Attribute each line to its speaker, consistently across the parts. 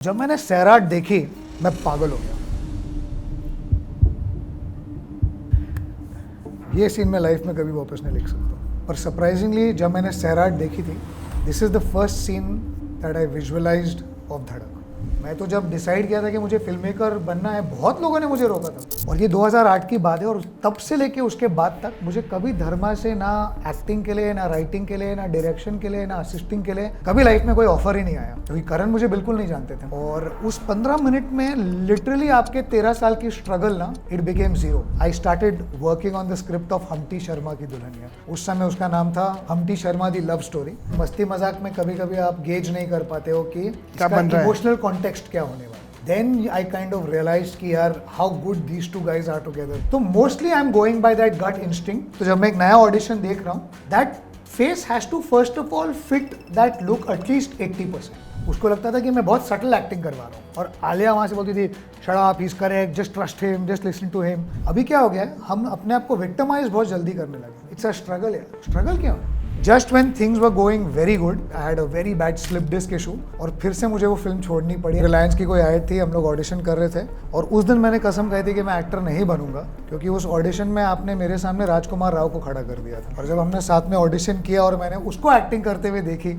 Speaker 1: जब मैंने सैराट देखी मैं पागल हो गया। ये सीन मैं लाइफ में कभी वापस नहीं लिख सकता। पर सरप्राइजिंगली जब मैंने सैराट देखी थी, this is the first scene that I visualised of धड़क। मैं तो जब डिसाइड किया था कि मुझे फिल्म मेकर बनना है, बहुत लोगों ने मुझे रोका था। और ये 2008 की बात है और तब से लेके उसके बाद तक मुझे कभी धर्मा से ना एक्टिंग के लिए, ना राइटिंग के लिए, ना डायरेक्शन के लिए, ना असिस्टिंग के लिए कभी लाइफ में कोई ऑफर ही नहीं आया, क्योंकि करण मुझे बिल्कुल नहीं जानते थे। और उस 15 मिनट में लिटरली आपके 13 साल की स्ट्रगल ना, it became zero. I started working on the script of Humpty Sharma की दुल्हनिया। उस समय उसका नाम था Humpty Sharma the love story. मस्ती मजाक में कभी कभी आप गेज नहीं कर पाते हो कि इमोशनल कॉन्टेक्स्ट क्या होने वाला। Then I kind of realized कि यार how good these two guys are together. तो mostly I'm going by that gut instinct. तो जब मैं एक नया ऑडिशन देख रहा हूँ, that face has to first of all fit that look at least 80%. उसको लगता था कि मैं बहुत सटल एक्टिंग करवा रहा हूँ और आलिया वहाँ से बोलती थी shut up, he is correct, just trust him, just listen to him. अभी क्या हो गया है, हम अपने आप को विक्टिमाइज बहुत जल्दी करने लगे। इट्स अ स्ट्रगल यार। स्ट्रगल क्या है? Just when things were going very good, I had a very bad slip disc issue और फिर से मुझे वो फिल्म छोड़नी पड़ी। रिलायंस की कोई ऐड थी, हम लोग ऑडिशन कर रहे थे और उस दिन मैंने कसम खाई थी कि मैं एक्टर नहीं बनूंगा, क्योंकि उस ऑडिशन में आपने मेरे सामने राजकुमार राव को खड़ा कर दिया था। और जब हमने साथ में ऑडिशन किया और मैंने उसको एक्टिंग करते हुए देखी।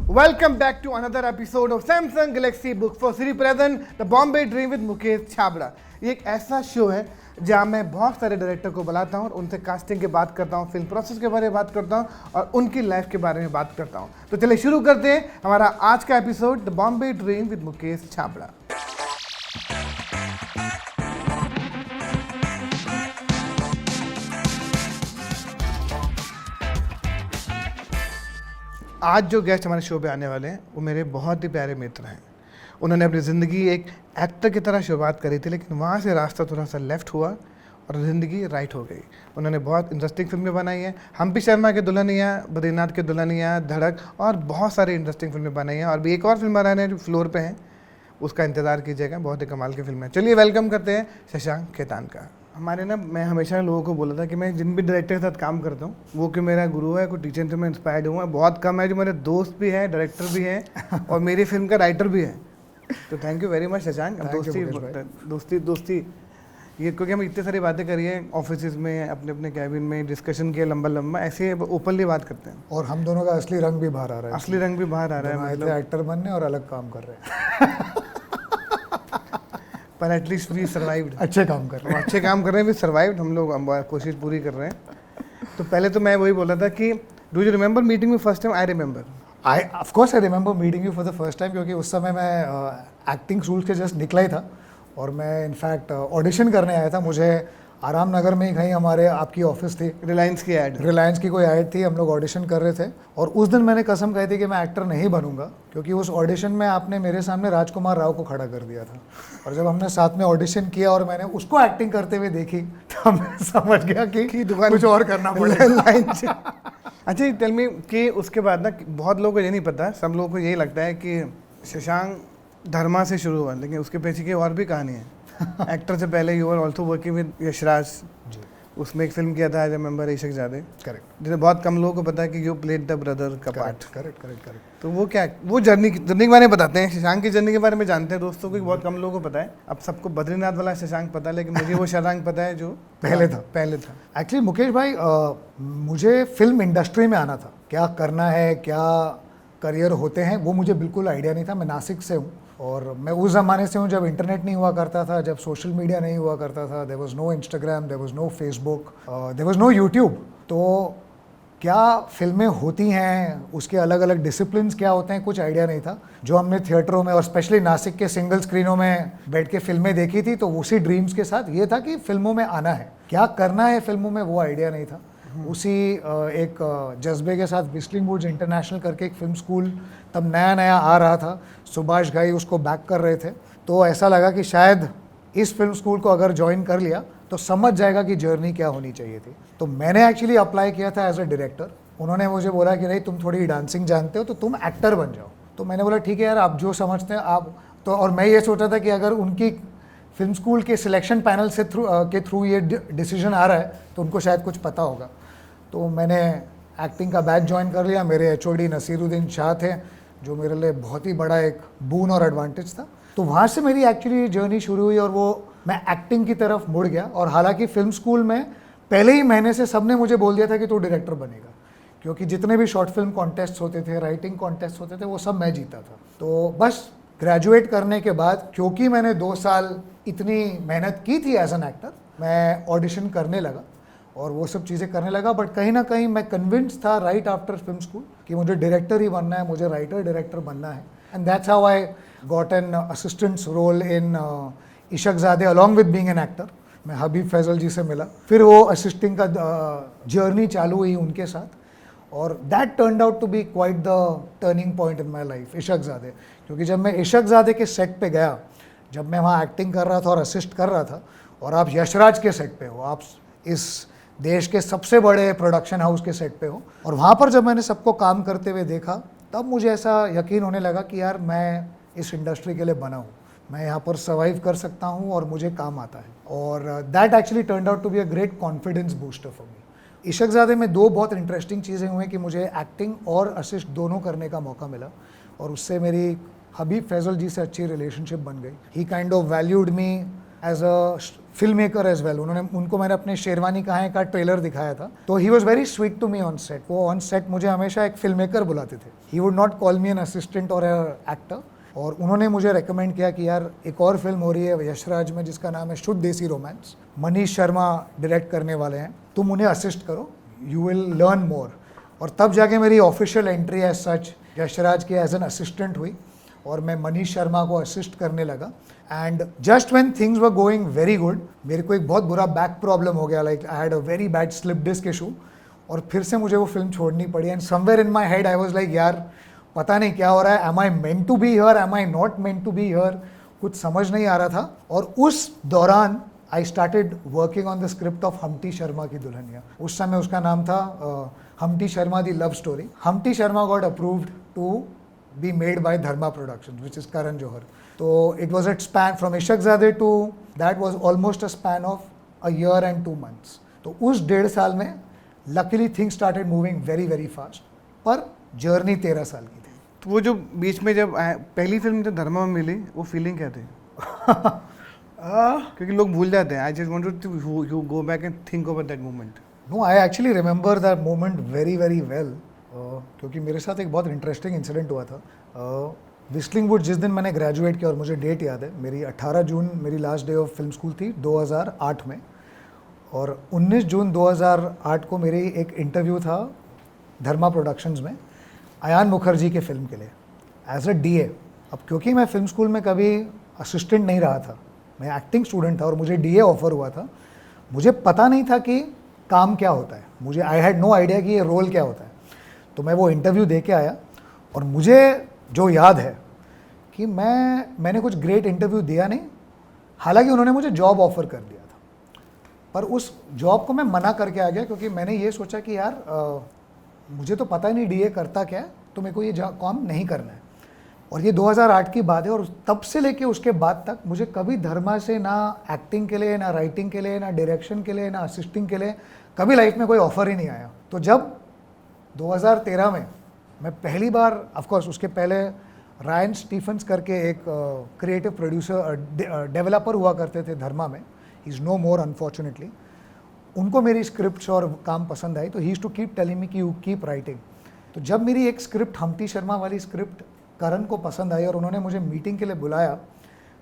Speaker 2: Welcome back to another episode of Samsung Galaxy Book for Sri present The Bombay Dream with Mukesh Chhabra. ये एक ऐसा शो है जहाँ मैं बहुत सारे डायरेक्टर को बुलाता हूँ और उनसे कास्टिंग की बात करता हूँ, फिल्म प्रोसेस के बारे में बात करता हूँ और उनकी लाइफ के बारे में बात करता हूँ। तो चलिए शुरू करते हैं हमारा आज का episode the Bombay dream with Mukesh Chhabra. आज जो गेस्ट हमारे शो पे आने वाले हैं वो मेरे बहुत ही प्यारे मित्र हैं। उन्होंने अपनी ज़िंदगी एक एक्टर की तरह शुरुआत करी थी, लेकिन वहाँ से रास्ता थोड़ा सा लेफ्ट हुआ और ज़िंदगी राइट हो गई। उन्होंने बहुत इंटरेस्टिंग फिल्में बनाई हैं, हम्टी शर्मा के दुल्हनिया, बद्रीनाथ के दुल्हनिया, धड़क और बहुत सारी इंटरेस्टिंग फिल्में बनाई हैं। और भी एक और फिल्म बना रहे हैं जो फ्लोर पे हैं, उसका इंतज़ार कीजिएगा, बहुत ही कमाल की फिल्म है। चलिए वेलकम करते हैं शशांक खेतान का। हमारे ना, मैं हमेशा लोगों को बोला था कि मैं जिन भी डायरेक्टर के साथ काम करता हूँ वो कि मेरा गुरु है, कोई टीचर से मैं इंस्पायर्ड हुआ। बहुत कम है जो मेरे दोस्त भी हैं, डायरेक्टर भी हैं और मेरी फिल्म का राइटर भी है। तो thank you very much Shashank. दोस्ती ये, क्योंकि हम इतनी सारी बातें करी है ऑफिस में, अपने अपने कैबिन में डिस्कशन किया लंबा ऐसे ओपनली बात करते हैं।
Speaker 1: और हम दोनों का असली रंग भी बाहर आ रहा है।
Speaker 2: असली रंग भी बाहर आ रहा है,
Speaker 1: मतलब एक्टर बनने और अलग काम कर रहे हैं।
Speaker 2: पर एटलीस्ट वी सर्वाइव्ड।
Speaker 1: अच्छे काम कर रहे हैं,
Speaker 2: अच्छे काम कर रहे हैं, वी सर्वाइव्ड। हम लोग कोशिश पूरी कर रहे हैं। तो पहले तो मैं वही बोला था कि do you remember meeting me first time? I remember.
Speaker 1: Of course I remember meeting you for the first time, क्योंकि उस समय मैं एक्टिंग स्कूल से जस्ट निकला ही था और मैं इनफैक्ट ऑडिशन करने आया था। मुझे आराम नगर में ही कहीं हमारे आपकी ऑफिस थी, रिलायंस की कोई ऐड थी, हम लोग ऑडिशन कर रहे थे। और उस दिन मैंने कसम खाई थी कि मैं एक्टर नहीं बनूंगा, क्योंकि उस ऑडिशन में आपने मेरे सामने राजकुमार राव को खड़ा कर दिया था। और जब हमने साथ में ऑडिशन किया और मैंने उसको एक्टिंग करते हुए देखी तो मैं समझ गया कि दुकान कुछ और करना पड़ेगा।
Speaker 2: अच्छा टेल मी कि उसके बाद ना, बहुत लोगों को ये नहीं पता, सब लोगों को यही लगता है कि शशांक धर्मा से शुरू हुआ, लेकिन उसके पीछे की और भी कहानी है। एक्टर से पहले you are also working with Yashraj. उसमें एक फिल्म किया था, I remember, Ishaq Zade.
Speaker 1: Correct.
Speaker 2: जिसे बहुत कम लोगों को पता है कि यू प्लेड द ब्रदर का पार्ट।
Speaker 1: करेक्ट।
Speaker 2: तो वो क्या, वो जर्नी के बारे में बताते हैं। शशांक की जर्नी के बारे में जानते हैं दोस्तों को, बहुत कम लोगों को पता है। अब सबको बद्रीनाथ वाला शशांक पता है, लेकिन मुझे वो शशांक पता है जो पहले था।
Speaker 1: एक्चुअली मुकेश भाई, मुझे फिल्म इंडस्ट्री में आना था, क्या करना है, क्या करियर होते हैं, वो मुझे बिल्कुल आइडिया नहीं था। मैं नासिक से हूँ और मैं उस ज़माने से हूँ जब इंटरनेट नहीं हुआ करता था, जब सोशल मीडिया नहीं हुआ करता था। There was no Instagram, there was no Facebook, there was no YouTube. तो क्या फिल्में होती हैं, उसके अलग अलग डिसिप्लिन्स क्या होते हैं, कुछ आइडिया नहीं था। जो हमने थिएटरों में और स्पेशली नासिक के सिंगल स्क्रीनों में बैठ के फिल्में देखी थी, तो उसी ड्रीम्स के साथ ये था कि फिल्मों में आना है। क्या करना है फिल्मों में, वो आइडिया नहीं था। उसी एक जज्बे के साथ विस्लिंग वुड्स इंटरनेशनल करके एक फिल्म स्कूल तब नया आ रहा था, सुभाष घाई उसको बैक कर रहे थे। तो ऐसा लगा कि शायद इस फिल्म स्कूल को अगर ज्वाइन कर लिया तो समझ जाएगा कि जर्नी क्या होनी चाहिए थी। तो मैंने एक्चुअली अप्लाई किया था एज अ डायरेक्टर। उन्होंने मुझे बोला कि नहीं, तुम थोड़ी डांसिंग जानते हो तो तुम एक्टर बन जाओ। तो मैंने बोला ठीक है यार, आप जो समझते हैं आप। तो और मैं ये सोचा था कि अगर उनकी फिल्म स्कूल के सिलेक्शन पैनल से थ्रू ये डिसीजन आ रहा है तो उनको शायद कुछ पता होगा। तो मैंने एक्टिंग का बैच ज्वाइन कर लिया। मेरे HOD नसीरुद्दीन शाह थे, जो मेरे लिए बहुत ही बड़ा एक बून और एडवांटेज था। तो वहाँ से मेरी एक्चुअली जर्नी शुरू हुई और वो मैं एक्टिंग की तरफ मुड़ गया। और हालांकि फिल्म स्कूल में पहले ही महीने से सबने मुझे बोल दिया था कि तू डायरेक्टर बनेगा, क्योंकि जितने भी शॉर्ट फिल्म कॉन्टेस्ट होते थे, राइटिंग कॉन्टेस्ट होते थे, वो सब मैं जीता था। तो बस ग्रेजुएट करने के बाद, क्योंकि मैंने 2 साल इतनी मेहनत की थी एज एन एक्टर, मैं ऑडिशन करने लगा और वो सब चीज़ें करने लगा। बट कहीं ना कहीं मैं कन्विंस था राइट आफ्टर फिल्म स्कूल कि मुझे डायरेक्टर ही बनना है, मुझे राइटर डायरेक्टर बनना है। And that's how I got an assistants role in Ishaqzaade along with being an actor. मैं हबीब फैजल जी से मिला, फिर वो असिस्टिंग का जर्नी चालू हुई उनके साथ, और that turned out to be quite the turning point in my life, Ishaqzaade. क्योंकि जब मैं इशकजादे के सेट पे गया, जब मैं वहाँ एक्टिंग कर रहा था और असिस्ट कर रहा था, और आप यशराज के सेट पे हो, आप इस देश के सबसे बड़े प्रोडक्शन हाउस के सेट पे हो, और वहाँ पर जब मैंने सबको काम करते हुए देखा, तब मुझे ऐसा यकीन होने लगा कि यार मैं इस इंडस्ट्री के लिए बना हूँ, मैं यहाँ पर सर्वाइव कर सकता हूँ और मुझे काम आता है। और that actually turned out to be a great confidence booster for me. Ishaqzaade में 2 बहुत इंटरेस्टिंग चीज़ें हुई कि मुझे एक्टिंग और असिस्ट दोनों करने का मौका मिला, और उससे मेरी हबीब फैजल जी से अच्छी रिलेशनशिप बन गई। He kind of valued me as a film maker as well. उनको मैंने अपने शेरवानी कहाँ का ट्रेलर दिखाया था, तो he was very sweet to me on set. वो ऑन सेट मुझे हमेशा एक फिल्म मेकर बुलाते थे, he would not call me an assistant और एक्टर। और उन्होंने मुझे रेकमेंड किया कि यार एक और फिल्म हो रही है यशराज में जिसका नाम है शुद्ध देसी रोमांस, मनीष शर्मा डायरेक्ट करने वाले हैं, तुम उन्हें असिस्ट करो, यू विल लर्न मोर। और तब जाके मेरी official entry as such Yashraj की एज एन असिस्टेंट हुई, और मैं मनीष शर्मा को असिस्ट करने लगा। And just when things were going very good, मेरे को एक बहुत बुरा बैक प्रॉब्लम हो गया, like I had a very bad slip disc issue, और फिर से मुझे वो फिल्म छोड़नी पड़ी। And somewhere in my head I was like यार पता नहीं क्या हो रहा है, am I meant to be here, am I not meant to be here, कुछ समझ नहीं आ रहा था। और उस दौरान I started working on the script of Humpty Sharma की दुल्हनिया। उस समय उसका नाम था Humpty Sharma the love story. Humpty Sharma got approved to be made by Dharma productions, which is Karan Johar. तो it was a span from Ishaqzaade to that was almost a span of a year and 2 months। तो उस 1.5 साल में luckily things started moving very very fast, पर journey 13 साल की थी।
Speaker 2: तो वो जो बीच में जब पहली फिल्म जब धर्मा में मिली, वो फीलिंग क्या थी? क्योंकि लोग भूल जाते हैं। I just wanted to you go back and think about that moment.
Speaker 1: No, I actually remember that moment very very well, क्योंकि मेरे साथ एक बहुत इंटरेस्टिंग इंसिडेंट हुआ था। विस्लिंग वुड जिस दिन मैंने ग्रेजुएट किया, और मुझे डेट याद है, मेरी 18 जून मेरी last day of film school थी 2008 में, और 19 जून 2008 को मेरी एक इंटरव्यू था धर्मा प्रोडक्शंस में अयान मुखर्जी के फिल्म के लिए एज अ डीए। अब क्योंकि मैं फिल्म स्कूल में कभी असिस्टेंट नहीं रहा था, मैं एक्टिंग स्टूडेंट था, और मुझे डीए ऑफर हुआ था, मुझे पता नहीं था कि काम क्या होता है, मुझे आई हैड नो आइडिया कि ये रोल क्या होता है। तो मैं वो इंटरव्यू दे के आया, और मुझे जो याद है कि मैंने कुछ ग्रेट इंटरव्यू दिया नहीं, हालांकि उन्होंने मुझे जॉब ऑफर कर दिया था, पर उस जॉब को मैं मना करके आ गया, क्योंकि मैंने ये सोचा कि यार मुझे तो पता ही नहीं डीए करता क्या है, तो मेरे को ये काम नहीं करना है। और ये 2008 की बात है, और तब से लेके उसके बाद तक मुझे कभी धर्मा से ना एक्टिंग के लिए, ना राइटिंग के लिए, ना डायरेक्शन के लिए, ना असिस्टिंग के लिए कभी लाइफ में कोई ऑफर ही नहीं आया। तो जब 2013 में मैं पहली बार, ऑफ कोर्स उसके पहले रायन स्टीफन्स करके एक क्रिएटिव प्रोड्यूसर डेवलपर हुआ करते थे धर्मा में, he is no more unfortunately, उनको मेरी स्क्रिप्ट्स और काम पसंद आई, तो he is to keep telling me कि यू कीप राइटिंग। तो जब मेरी एक स्क्रिप्ट हम्टी शर्मा वाली स्क्रिप्ट करण को पसंद आई और उन्होंने मुझे मीटिंग के लिए बुलाया,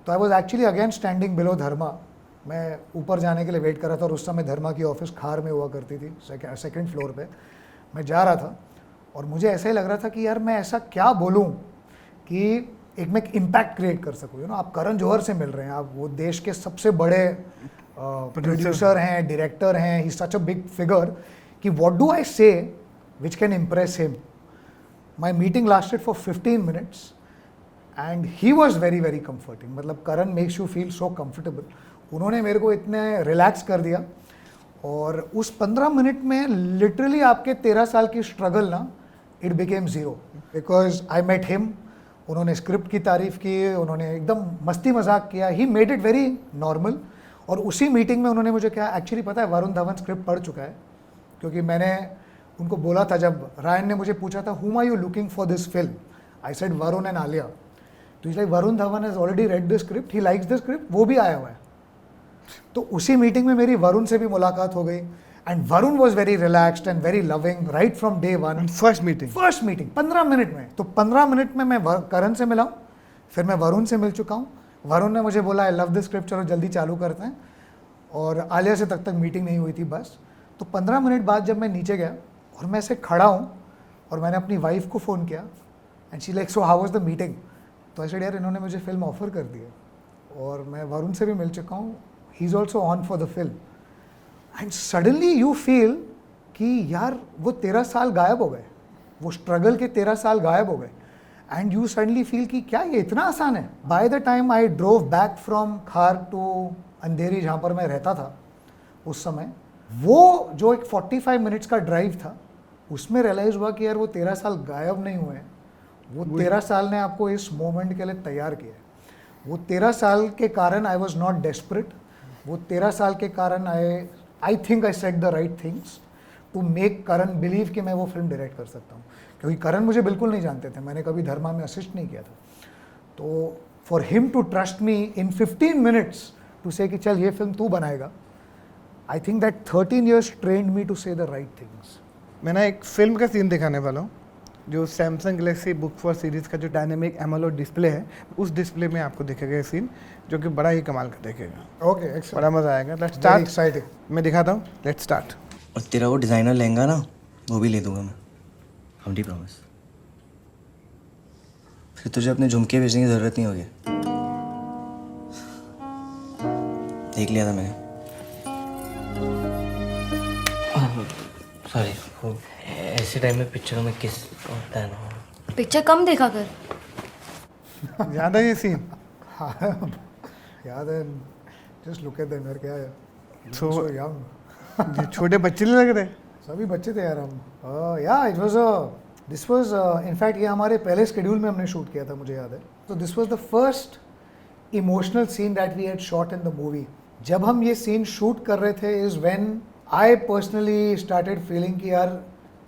Speaker 1: तो I was actually again standing below Dharma. मैं ऊपर जाने के लिए वेट कर रहा था, और उस समय धर्मा की ऑफिस खार में हुआ करती थी, सेकेंड फ्लोर पे मैं जा रहा था, और मुझे ऐसा ही लग रहा था कि यार मैं ऐसा क्या बोलूँ कि मैं एक इम्पैक्ट क्रिएट कर सकूँ। आप करण जौहर से मिल रहे हैं, आप वो देश के सबसे बड़े प्रोड्यूसर हैं, डायरेक्टर हैं, he is such a big figure, कि what do I say which can impress him. My meeting lasted for 15 minutes and he was very very comforting. मतलब Karan makes you feel so comfortable. उन्होंने मेरे को इतने relax कर दिया, और उस 15 मिनट में लिटरली आपके 13 साल की स्ट्रगल ना, it became zero, because I met him. उन्होंने स्क्रिप्ट की तारीफ़ की, उन्होंने एकदम मस्ती मजाक किया, he made it very normal. और उसी मीटिंग में उन्होंने मुझे क्या, एक्चुअली पता है वरुण धवन स्क्रिप्ट पढ़ चुका है, क्योंकि मैंने उनको बोला था, जब रायन ने मुझे पूछा था who are you looking for this film, I said Varun and Alia, तो is like Varun Dhawan has already read the script, he likes the script, वो भी आया हुआ है। तो उसी मीटिंग में मेरी वरुण से भी मुलाकात हो गई and Varun was very relaxed and very loving right from day one.
Speaker 2: First meeting
Speaker 1: 15 minute में, तो 15 मिनट में मैं करण से मिला हूँ, फिर मैं वरुण से मिल चुका हूँ। वरुण ने मुझे बोला आई लव द स्क्रिप्ट, चलो जल्दी चालू करते हैं, और आलिया से तक मीटिंग नहीं हुई थी बस। तो 15 मिनट बाद जब मैं नीचे गया और मैं ऐसे खड़ा हूँ और मैंने अपनी वाइफ को फ़ोन किया and she like so how was the meeting, तो ऐसे यार इन्होंने मुझे फिल्म ऑफर कर दी है और मैं वरुण से भी मिल चुका हूँ, he is also on for the film. And suddenly you feel कि यार वो 13 साल गायब हो गए, वो स्ट्रगल के 13 साल गायब हो गए, एंड यू सडनली फील कि क्या ये इतना आसान है। By the time I drove back from खार टू अंधेरी, जहाँ पर मैं रहता था उस समय, वो जो एक 45 मिनट्स का ड्राइव था, उसमें रियलाइज़ हुआ कि यार वो 13 साल गायब नहीं हुए, वो 13 साल ने आपको इस मोमेंट के लिए तैयार किया है। वो 13 साल के कारण आई वॉज नॉट डेस्परेट, वो 13 साल के कारण I think I said the right things to make Karan believe कि मैं वो फिल्म डायरेक्ट कर सकता हूँ, क्योंकि करण मुझे बिल्कुल नहीं जानते थे, मैंने कभी धर्मा में असिस्ट नहीं किया था। तो for him to trust me in 15 minutes to say कि चल ये फिल्म तू बनाएगा, I think that 13 years trained me to say the right things.
Speaker 2: मैं ना एक फिल्म का सीन दिखाने वाला हूँ, जो Samsung Galaxy book for series का जो डायनेमिक एमोलेड डिस्प्ले है, उस डिस्प्ले में आपको दिखेगा ये सीन, जो कि बड़ा ही कमाल का देखेगा।
Speaker 1: ओके, एक्सेलेंट,
Speaker 2: बड़ा मज़ा आएगा। Let's start.
Speaker 1: एक्साइटिंग।
Speaker 2: मैं दिखाता हूँ, लेट्स स्टार्ट।
Speaker 3: और तेरा वो डिज़ाइनर लहंगा ना, वो भी ले दूंगा मैं, हमडी प्रॉमिस। फिर तुझे अपने झुमके बेचने की ज़रूरत नहीं होगी। देख लिया था मैंने।
Speaker 4: सॉरी, वो ऐसे टाइम में पिक्चरों में किस होता है ना।
Speaker 5: पिक्चर कम देखा कर।
Speaker 2: याद है ये सीन?
Speaker 1: याद है, जस्ट लुक एट देम यार, क्या है,
Speaker 2: So-
Speaker 1: सो यंग।
Speaker 2: ये छोटे बच्चे नहीं लग रहे?
Speaker 1: सभी बच्चे थे यार हम। या it was this was in fact ये हमारे पहले शेड्यूल में हमने शूट किया था, मुझे याद है। तो this was the first emotional scene that we had shot in the movie. जब हम ये सीन शूट कर रहे थे is when I personally started feeling कि यार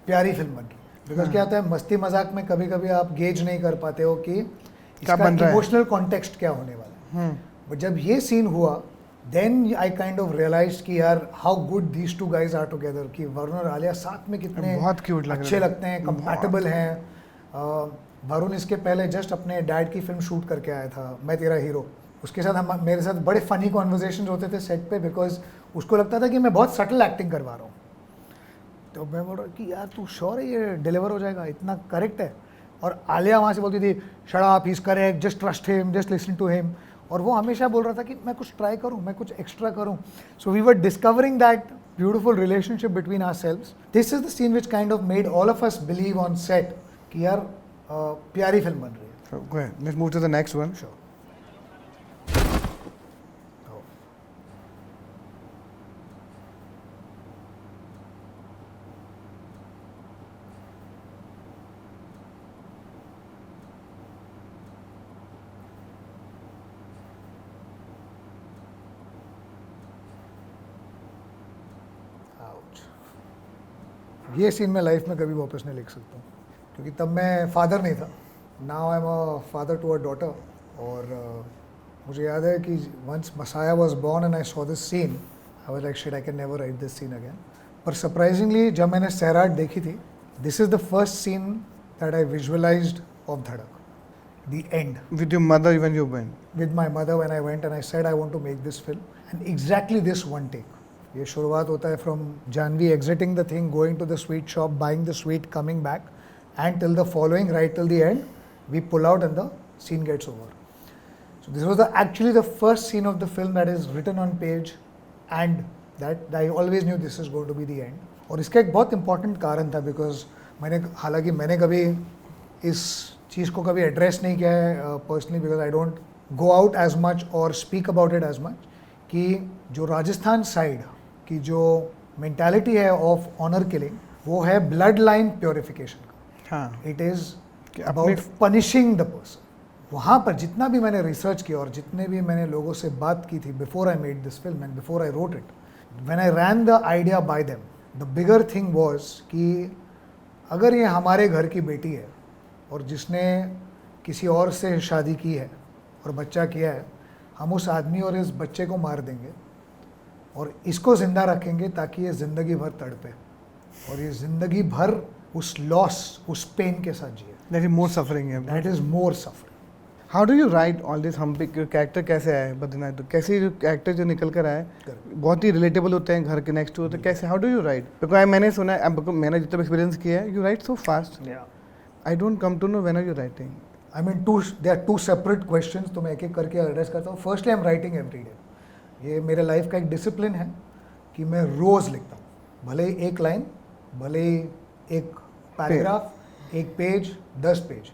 Speaker 1: प्यारी फिल्म बन रही है। बिकॉज क्या होता है, मस्ती मजाक में कभी कभी आप गेज नहीं कर पाते हो कि इसका
Speaker 2: बन रहा है।
Speaker 1: इमोशनल कॉन्टेक्स्ट क्या होने वाला है। बट जब ये सीन हुआ, then I kind of realize कि यार how good these two guys are together, कि वरुण और आलिया साथ में कितने
Speaker 2: बहुत क्यूट लग रहे
Speaker 1: अच्छे
Speaker 2: हैं।
Speaker 1: लगते हैं, कंपैटिबल हैं। वरुण इसके पहले जस्ट अपने डैड की फिल्म शूट करके आया था, मैं तेरा हीरो। उसके साथ हम मेरे साथ बड़े फनी कॉन्वर्जेशन होते थे सेट पे, बिकॉज उसको लगता था कि मैं बहुत सटल एक्टिंग करवा रहा हूँ। तो मैं बोल रहा कि यार तू श्योर है ये डिलीवर हो जाएगा, इतना करेक्ट है। और आलिया वहाँ से बोलती थी shut up, he is correct, just trust him, just listen to him. और वो हमेशा बोल रहा था कि मैं कुछ ट्राई करूँ, मैं कुछ एक्स्ट्रा करूँ। So we were discovering that beautiful relationship between ourselves. This is the scene which kind of made all of us believe on set कि यार प्यारी फिल्म बन रही है।
Speaker 2: So, go ahead. Let's move to the next one.
Speaker 1: Sure. ये scene मैं life में कभी वापस नहीं लिख सकता हूँ, क्योंकि तब मैं फादर नहीं था। Now I am a father to a daughter. और मुझे याद है कि once Masaya was born and I saw this scene, I was like shit, I can never write this scene again. पर सरप्राइजिंगली जब मैंने सैराट देखी थी, this is the first scene that I visualised of Dhadak, the end.
Speaker 2: With your mother when you went.
Speaker 1: With my mother when I went and I said I want to make this film, and exactly this one take. ये शुरुआत होता है from Janhvi exiting the thing, going to the sweet shop, buying the sweet, coming back, and till the following right till the end we pull out and the scene gets over. So this was actually the first scene of the film that is written on page, and that I always knew this is going to be the end. और इसका एक बहुत important कारण था, because हालांकि मैंने कभी इस चीज़ को कभी एड्रेस नहीं किया है personally, because I don't go out as much और speak about it as much, कि जो राजस्थान साइड की जो मेंटालिटी है ऑफ ऑनर किलिंग, वो है ब्लड लाइन प्योरिफिकेशन का.
Speaker 2: हाँ.
Speaker 1: इट इज़
Speaker 2: कि
Speaker 1: अबाउट पनिशिंग द पर्सन. वहाँ पर जितना भी मैंने रिसर्च किया और जितने भी मैंने लोगों से बात की थी before I made this film and before I wrote it, when I rain the idea by them, the bigger thing was कि अगर ये हमारे घर की बेटी है और जिसने किसी और से शादी की है और बच्चा किया है, हम उस आदमी और इस बच्चे को मार देंगे और इसको ज़िंदा रखेंगे ताकि ये ज़िंदगी भर तड़पे और ये ज़िंदगी भर उस लॉस, उस पेन के साथ जिए.
Speaker 2: दैट इज मोर सफरिंग है.
Speaker 1: That is more suffering.
Speaker 2: How do you right all this? हम पे कैरेक्टर कैसे आए बद्रीनाथ? तो कैसे जो कैरेक्टर जो निकल कर आए बहुत ही रिलेटेबल होते हैं, घर के नेक्स्ट होते हैं. कैसे, how do you write? Because मैंने सुना है, मैंने जितना एक्सपीरियंस किया है, you write so fast. I don't come to know when are you writing.
Speaker 1: I mean they are two separate questions, तो मैं एक एक करके एड्रेस करता हूँ. Firstly I am writing every day. ये मेरे लाइफ का एक डिसिप्लिन है कि मैं रोज़ लिखता हूँ, भले ही एक लाइन, भले ही एक पैराग्राफ, एक page, 10 page.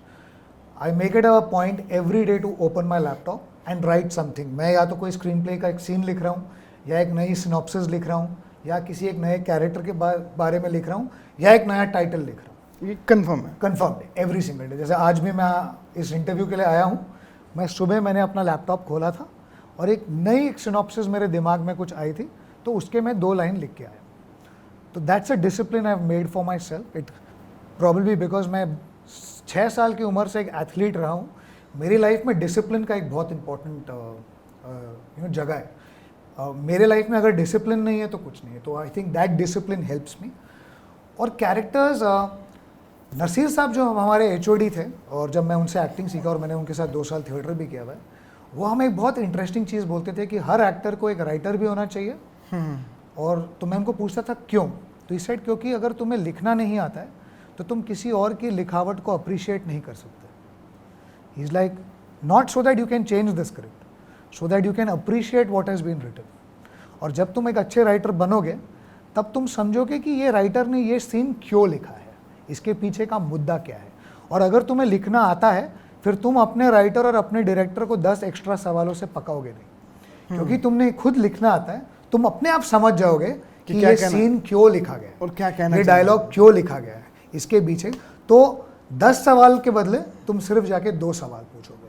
Speaker 1: I make it a point every day to open my laptop and write something. मैं या तो कोई स्क्रीन प्ले का एक सीन लिख रहा हूँ, या एक नई सिनॉप्सिस लिख रहा हूँ, या किसी एक नए कैरेक्टर के बारे में लिख रहा हूँ, या एक नया टाइटल लिख रहा हूँ.
Speaker 2: ये कंफर्म है?
Speaker 1: Confirm every single day. जैसे आज भी मैं इस इंटरव्यू के लिए आया हूँ, मैं सुबह मैंने अपना लैपटॉप खोला था और एक नई सिनॉप्सिस मेरे दिमाग में कुछ आई थी, तो उसके मैं 2 लाइन लिख के आया. तो that's a discipline I have made for my self. It probably because मैं 6 साल की उम्र से एक एथलीट रहा हूँ. मेरी लाइफ में डिसिप्लिन का एक बहुत इंपॉर्टेंट जगह है. मेरे लाइफ में अगर डिसिप्लिन नहीं है तो कुछ नहीं है. तो आई think that discipline helps me. और कैरेक्टर्स, नसीर साहब जो हमारे HOD थे, और जब मैं उनसे एक्टिंग सीखा और मैंने उनके साथ 2 साल थिएटर भी किया हुआ है, वो हमें एक बहुत इंटरेस्टिंग चीज़ बोलते थे कि हर एक्टर को एक राइटर भी होना चाहिए. और तो मैं उनको पूछता था क्यों, तो इस साइड क्योंकि अगर तुम्हें लिखना नहीं आता है तो तुम किसी और की लिखावट को अप्रिशिएट नहीं कर सकते. He is like not so that you can change the script, so that you can appreciate what has been written. और जब तुम एक अच्छे राइटर बनोगे तब तुम समझोगे कि ये राइटर ने ये सीन क्यों लिखा है, इसके पीछे का मुद्दा क्या है. और अगर तुम्हें लिखना आता है फिर तुम अपने राइटर और अपने डायरेक्टर को 10 एक्स्ट्रा सवालों से पकाओगे नहीं, क्योंकि तुमने खुद लिखना आता है. तुम अपने आप समझ जाओगे कि ये सीन क्यों लिखा गया है
Speaker 2: और क्या कहना,
Speaker 1: ये डायलॉग क्यों लिखा गया है इसके पीछे. तो 10 सवाल के बदले तुम सिर्फ जाके 2 सवाल पूछोगे.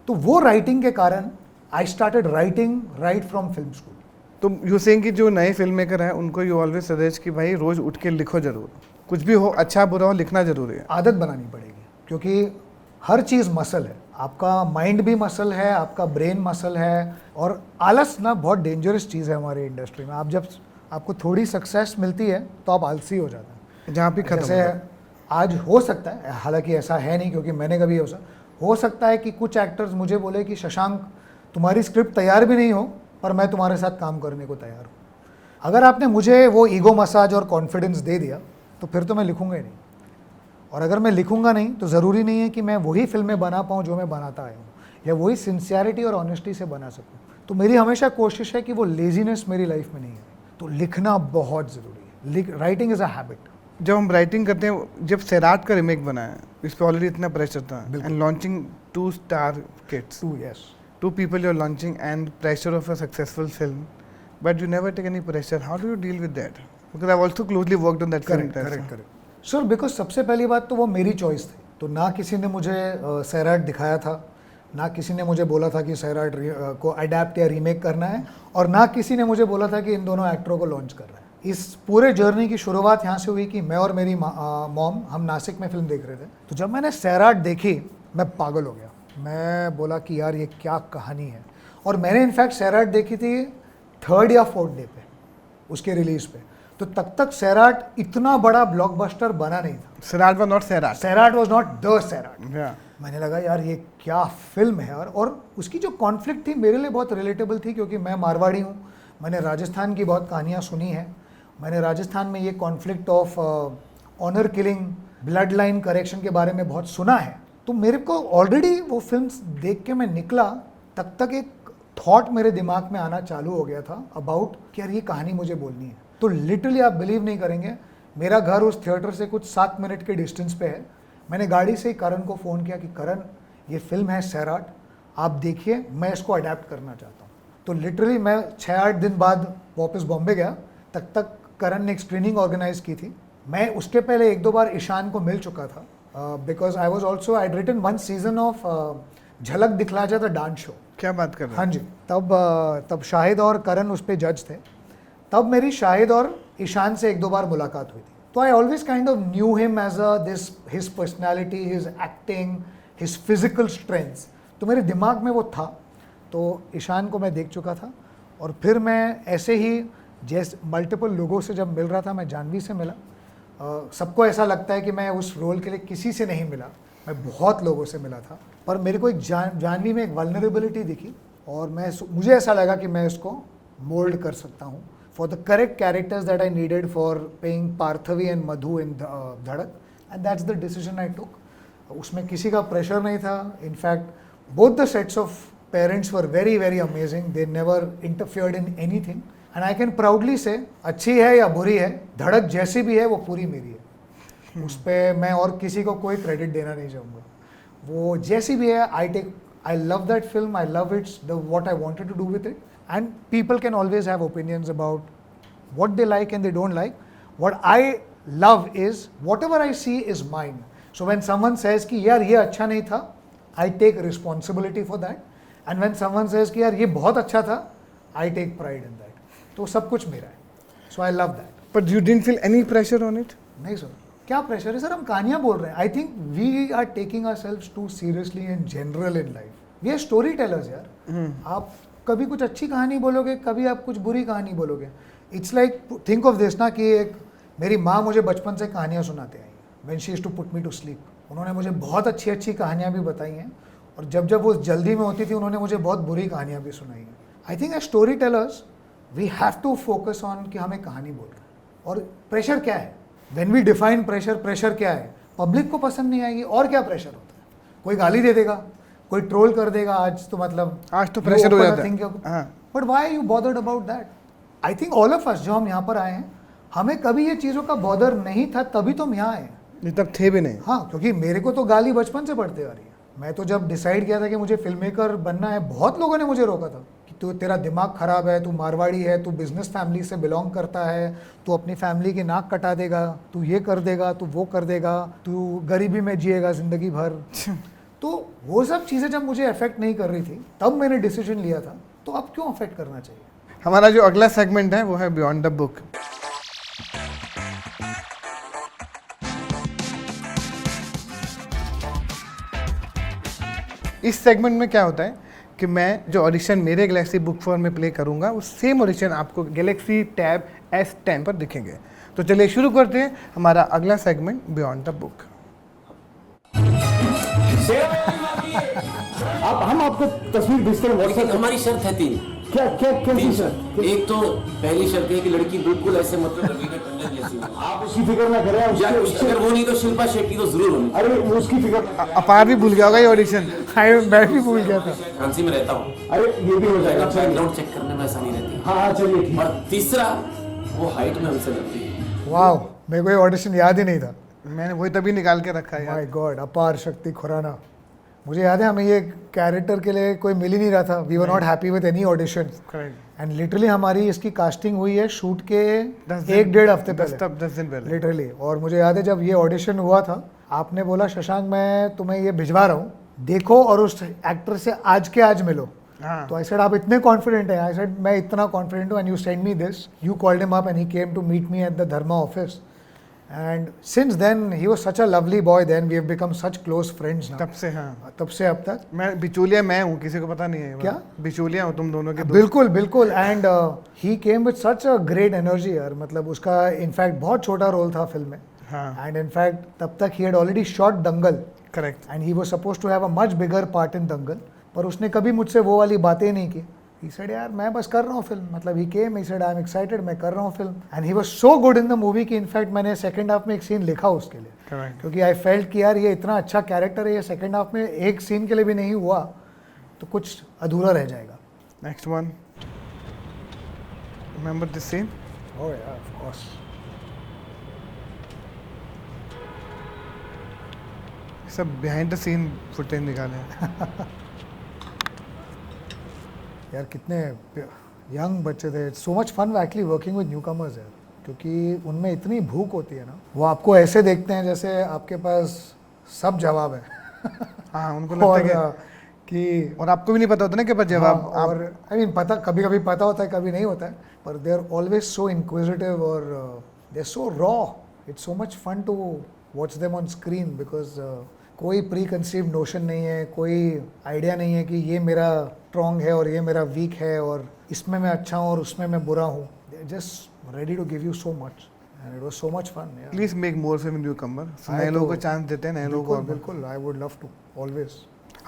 Speaker 1: तो वो राइटिंग के कारण I started writing right from film school.
Speaker 2: तो यू सेइंग कि जो नए फिल्म मेकर हैं उनको यू ऑलवेज सजेस्ट कि भाई रोज उठ के लिखो जरूर, कुछ भी हो, अच्छा बुरा हो, लिखना जरूरी है.
Speaker 1: आदत बनानी पड़ेगी, क्योंकि हर चीज़ मसल है. आपका माइंड भी मसल है, आपका ब्रेन मसल है. और आलस ना बहुत डेंजरस चीज़ है हमारी इंडस्ट्री में. आप जब आपको थोड़ी सक्सेस मिलती है तो आप आलसी हो जाते हैं.
Speaker 2: जहाँ भी खत्म
Speaker 1: जैसे आज हो सकता है, हालांकि ऐसा है नहीं क्योंकि मैंने कभी हो सकता है कि कुछ एक्टर्स मुझे बोले कि शशांक तुम्हारी स्क्रिप्ट तैयार भी नहीं हो पर मैं तुम्हारे साथ काम करने को तैयार हूँ. अगर आपने मुझे वो ईगो मसाज और कॉन्फिडेंस दे दिया तो फिर तो मैं लिखूंगा ही नहीं. और अगर मैं लिखूंगा नहीं तो ज़रूरी नहीं है कि मैं वही फिल्में बना पाऊँ जो मैं बनाता आया हूँ, या वही सिंसियरिटी और ऑनेस्टी से बना सकूँ. तो मेरी हमेशा कोशिश है कि वो लेजीनेस मेरी लाइफ में नहीं है. तो लिखना बहुत ज़रूरी है. Writing is a habit.
Speaker 2: जब हम राइटिंग करते हैं, जब सैराट का रिमेक बना है, इस पर ऑलरेडी इतना प्रेशर था, and launching 2 star kids, 2 people you're launching and pressure of a successful film, but you never take any pressure. How do you deal with that? Because I've also closely worked on that film.
Speaker 1: Correct. Sir because सबसे पहली बात तो वो मेरी choice थी. तो ना किसी ने मुझे सैराट दिखाया था, ना किसी ने मुझे बोला था कि सैराट को अडेप्ट या रीमेक करना है, और ना किसी ने मुझे बोला था कि इन दोनों एक्टरों को लॉन्च करना है. इस पूरे जर्नी की शुरुआत यहाँ से हुई कि मैं और मेरी मॉम हम नासिक में फिल्म देख रहे थे. तो जब मैंने सैराट देखी मैं पागल हो गया. मैं बोला कि यार ये क्या कहानी है. और मैंने इनफैक्ट सैराट देखी थी 3rd या 4th डे पे उसके रिलीज पे. तो तब तक सैराट इतना बड़ा ब्लॉकबस्टर बना नहीं था.
Speaker 2: Sairat was not Sairat.
Speaker 1: Sairat was not the Sairat.
Speaker 2: Yeah.
Speaker 1: मैंने लगा यार ये क्या फिल्म है. और उसकी जो कॉन्फ्लिक्ट थी मेरे लिए बहुत रिलेटेबल थी, क्योंकि मैं मारवाड़ी हूँ. मैंने राजस्थान की बहुत कहानियाँ सुनी हैं. मैंने राजस्थान में ये conflict of honour killing, blood line correction के बारे में बहुत सुना है. तो मेरे को ऑलरेडी वो फिल्म देख के मैं निकला, तब तक एक थॉट मेरे दिमाग में आना चालू हो गया था अबाउट कि यार ये कहानी मुझे बोलनी है. तो लिटरली आप बिलीव नहीं करेंगे, मेरा घर उस थिएटर से कुछ 7 मिनट के डिस्टेंस पे है. मैंने गाड़ी से ही करण को फ़ोन किया कि करण ये फिल्म है सैराट, आप देखिए, मैं इसको अडेप्ट करना चाहता हूँ. तो लिटरली मैं 6-8 दिन बाद वापस बॉम्बे गया. तक करण ने एक स्क्रीनिंग ऑर्गेनाइज की थी. मैं उसके पहले 1-2 बार ईशान को मिल चुका था, because I was also I written 1 season of Jhalak Dikhla जा द डांस शो.
Speaker 2: क्या बात कर रहे हैं?
Speaker 1: हाँ जी. तब शाहिद और करण उस पर जज थे. तब मेरी शाहिद और ईशान से 1-2 बार मुलाकात हुई थी. तो I always kind of knew him as this, his personality, his acting, his physical strength, तो मेरे दिमाग में वो था। तो ईशान को मैं देख चुका था और फिर मैं ऐसे ही जैसे मल्टीपल लोगों से जब मिल रहा था, मैं जानवी से मिला। सबको ऐसा लगता है कि मैं उस रोल के लिए किसी से नहीं मिला, मैं बहुत लोगों से मिला था, पर मेरे को एक जानवी में एक वल्नरेबिलिटी दिखी और मुझे ऐसा लगा कि मैं इसको मोल्ड कर सकता हूँ for the correct characters that I needed for playing Parthvi and Madhu in Dhadak, and that's the decision I took. उसमें किसी का प्रेशर नहीं था। In fact both the sets of parents were very very amazing, they never interfered in anything, and I can proudly say अच्छी है या बुरी है, धड़क जैसी भी है वो पूरी मेरी है। उस पर मैं और किसी को कोई क्रेडिट देना नहीं चाहूँगा। वो जैसी भी है, I love that film, I love it's what I wanted to do with it, and people can always have opinions about what they like and they don't like. What I love is whatever I see is mine. So when someone says कि यार ये अच्छा नहीं था, I take responsibility for that, and when someone says कि यार ये बहुत अच्छा था, I take pride in that. तो सब कुछ मेरा है, so I love that.
Speaker 2: But you didn't feel any pressure on it?
Speaker 1: नहीं सर, क्या प्रेशर है सर, हम कहानियाँ बोल रहे हैं। I think we are taking ourselves too seriously in general in life. We are story tellers यार। आप कभी कुछ अच्छी कहानी बोलोगे, कभी आप कुछ बुरी कहानी बोलोगे। It's like think of this ना कि एक मेरी माँ मुझे बचपन से कहानियाँ सुनाते आई, when she used to put me to sleep. उन्होंने मुझे बहुत अच्छी अच्छी कहानियाँ भी बताई हैं, और जब जब वो जल्दी में होती थी उन्होंने मुझे बहुत बुरी कहानियाँ भी सुनाई हैं। I think as story tellers we have to focus on कि हमें कहानी बोल रहे हैं। और प्रेशर क्या है, when we define pressure, pressure क्या है, पब्लिक को पसंद नहीं आएगी। और क्या प्रेशर होता है, कोई गाली दे देगा, कोई ट्रोल कर देगा। आज तो मतलब
Speaker 2: आज तो प्रेशर हो जाता है।
Speaker 1: But why are you bothered about that? I think all of us जो हम यहाँ पर आए हैं, हमें कभी ये चीज़ों का बॉदर नहीं था, तभी तो हम यहाँ आए।
Speaker 2: नहीं तब थे भी नहीं।
Speaker 1: हाँ, क्योंकि मेरे को तो गाली बचपन से पड़ती आ रही है। मैं तो जब डिसाइड किया था कि मुझे फिल्म मेकर बनना है, बहुत लोगों ने मुझे रोका था कि तू, तेरा दिमाग खराब है, तू मारवाड़ी है, तू बिजनेस फैमिली से बिलोंग करता है, तू अपनी फैमिली की नाक कटा देगा, तू ये कर देगा, तू वो कर देगा, तू गरीबी में जिएगा ज़िंदगी भर। तो वो सब चीज़ें जब मुझे अफेक्ट नहीं कर रही थी, तब मैंने डिसीजन लिया था, तो अब क्यों अफेक्ट करना चाहिए।
Speaker 2: हमारा जो अगला सेगमेंट है वो है बियॉन्ड द बुक। इस सेगमेंट में क्या होता है कि मैं जो ऑडिशन मेरे गैलेक्सी बुक फॉर में प्ले करूंगा, वो सेम ऑडिशन आपको गैलेक्सी टैब S10 पर दिखेंगे। तो चलिए शुरू करते हैं हमारा अगला सेगमेंट बियॉन्ड द बुक।
Speaker 5: हम आपको तस्वीर भेजते हैं
Speaker 6: लेकिन
Speaker 5: व्हाट्सएप।
Speaker 6: हमारी शर्त है तीन।
Speaker 5: क्या क्या कैसी
Speaker 6: तीन
Speaker 5: शर्त?
Speaker 6: शर्त। एक तो पहली शर्त है कि लड़की बिल्कुल ऐसे मतलब रवीना टंडन जैसी हो।
Speaker 5: आप उसकी फिक्र ना करें।
Speaker 6: या अगर वो नहीं तो शिल्पा शेट्टी तो जरूर होनी।
Speaker 5: अरे वो उसकी फिक्र।
Speaker 2: अपार भी भूल गया होगा ये ऑडिशन।
Speaker 1: मैं भी भूल गया था।
Speaker 6: झांसी में रहता हूँ,
Speaker 5: अरे ये भी हो जाएगा।
Speaker 6: बैकग्राउंड चेक करने में आसानी रहती है।
Speaker 5: हाँ चलिए ठीक।
Speaker 6: और तीसरा, वो हाइट में हमसे लगती है।
Speaker 1: वाह, मेरे को ये ऑडिशन याद ही नहीं था।
Speaker 2: मैंने वही तभी निकाल के रखा है यार।
Speaker 1: माय गॉड, अपार शक्ति खुराना। मुझे याद है हमें ये कैरेक्टर के लिए कोई मिल ही नहीं रहा था। We were not happy with any audition, and literally हमारी इसकी कास्टिंग हुई है शूट के 1-1.5 हफ्ते पहले,
Speaker 2: 10 दिन पहले
Speaker 1: लिटरली। और मुझे याद है जब ये ऑडिशन हुआ था, आपने बोला शशांक मैं तुम्हें ये भिजवा रहा हूँ, देखो और उस एक्टर से आज के आज मिलो।
Speaker 2: हाँ।
Speaker 1: तो आई सेड आप इतने कॉन्फिडेंट हैं? आई सेड मैं इतना कॉन्फिडेंट हूँ, and you send me this, you called him up and he came to meet me at the Dharma office, and since then he was such a lovely boy, then we have become such close friends now.
Speaker 2: तब से। हाँ,
Speaker 1: तब से अब तक
Speaker 2: मैं बिचौलिया मैं हूँ, किसी को पता नहीं है।
Speaker 1: क्या?
Speaker 2: बिचौलिया हूँ तुम दोनों के दोस्त।
Speaker 1: बिल्कुल बिल्कुल, and he came with such a great energy यार। मतलब उसका इनफैक्ट बहुत छोटा रोल था फिल्म में,
Speaker 2: हाँ
Speaker 1: एंड इनफैक्ट तब तक he had already shot Dangal,
Speaker 2: correct.
Speaker 1: And he was supposed to have a much bigger part in Dangal, पर उसने कभी मुझसे वो वाली बातें नहीं की। He said यार मैं बस कर रहा हूँ फिल्म, मतलब he came, he said I'm excited, मैं कर रहा हूँ film, and he was so good in the movie कि इनफैक्ट मैंने सेकंड हाफ में एक सीन लिखा उसके लिए,
Speaker 2: करेक्ट।
Speaker 1: क्योंकि आई फेल्ट कि यार ये इतना अच्छा कैरेक्टर है, ये सेकंड हाफ में एक सीन के लिए भी नहीं हुआ तो कुछ अधूरा रह जाएगा।
Speaker 2: Next one, remember this scene?
Speaker 1: Oh yeah, of course.
Speaker 2: सब बिहाइंड द सीन फुटेज निकाले हैं।
Speaker 1: यार कितने यंग बच्चे थे। So much fun actually working with newcomers यार, क्योंकि उनमें इतनी भूख होती है ना, वो आपको ऐसे देखते हैं जैसे आपके पास सब जवाब है।
Speaker 2: हाँ, उनको लगता है
Speaker 1: कि
Speaker 2: और आपको भी नहीं पता होता ना कि पर जवाब
Speaker 1: हाँ, और आई मीन पता कभी कभी पता होता है, कभी नहीं होता है, पर they are always so inquisitive और they are so raw. It's so much fun to watch them on screen because कोई प्री कंसीव नोशन नहीं है, कोई आइडिया नहीं है कि ये मेरा स्ट्रॉन्ग है और ये मेरा वीक है और इसमें मैं अच्छा हूँ और उसमें मैं बुरा हूँ. Just ready to give you so much and it was so much fun.
Speaker 2: Please make more film newcomer. नए लोगों को चांस देते हैं, नए लोगों को.
Speaker 1: बिल्कुल, I would love to always.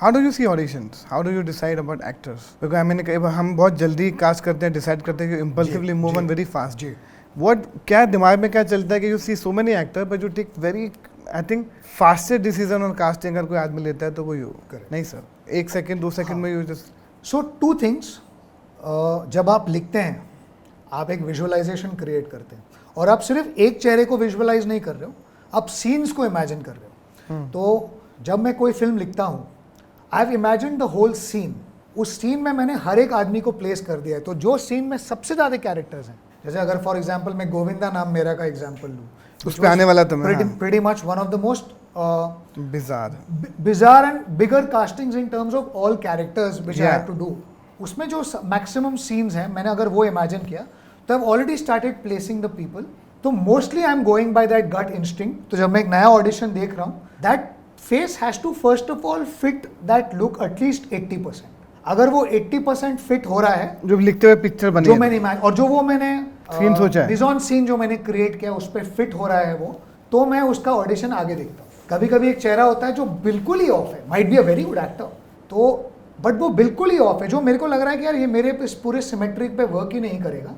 Speaker 2: How do you see auditions? How do you decide about actors? Because I mean, कई बार हम बहुत जल्दी कास्ट करते हैं, डिसाइड करते हैं कि impulsively move on very fast.
Speaker 1: Ji.
Speaker 2: What क्या दिमाग में क्या चलता है कि you see so many actors but you take very I think fastest decision on casting. अगर कोई आदमी लेता है तो वो you नहीं सर, 1 सेकंड 2 सेकंड में you just.
Speaker 1: So 2 things. जब आप लिखते हैं आप एक विजुअलाइजेशन क्रिएट करते हैं और आप सिर्फ एक चेहरे को विजुअलाइज नहीं कर रहे हो, आप सीन्स को इमेजिन कर रहे हो. तो जब मैं कोई फिल्म लिखता हूँ, I have imagine the whole scene. उस सीन में मैंने हर एक आदमी को प्लेस कर दिया है. तो जो सीन में सबसे ज़्यादा कैरेक्टर्स हैं, जैसे अगर फॉर एग्जांपल मैं गोविंदा नाम मेरा का एग्जांपल लूँ,
Speaker 2: उस पे आने वाला था मैं.
Speaker 1: pretty much one of the most
Speaker 2: bizarre
Speaker 1: and bigger castings in terms of all characters which I had to do. उसमें जो मैक्सिमम सीन्स हैं, मैंने अगर वो इमेजिन किया तो I already started placing the people. तो mostly I am going by that gut instinct. तो जब मैं एक नया ऑडिशन देख रहा हूँ, that face has to first of all fit that look at least 80%. अगर वो 80% फिट हो रहा है,
Speaker 2: जो लिखते हुए पिक्चर बनी
Speaker 1: जो मैंने इमेजिन और जो वो मैंने
Speaker 2: सीन सोचा है,
Speaker 1: डिज ऑन सीन जो मैंने क्रिएट किया उस पर फिट हो रहा है वो, तो मैं उसका ऑडिशन आगे देखता हूँ. कभी कभी एक चेहरा होता है जो बिल्कुल ही ऑफ है, might be a very good actor, तो बट वो बिल्कुल ही ऑफ है, जो मेरे को लग रहा है कि यार ये मेरे इस पूरे सिमेट्रिक पे वर्क ही नहीं करेगा,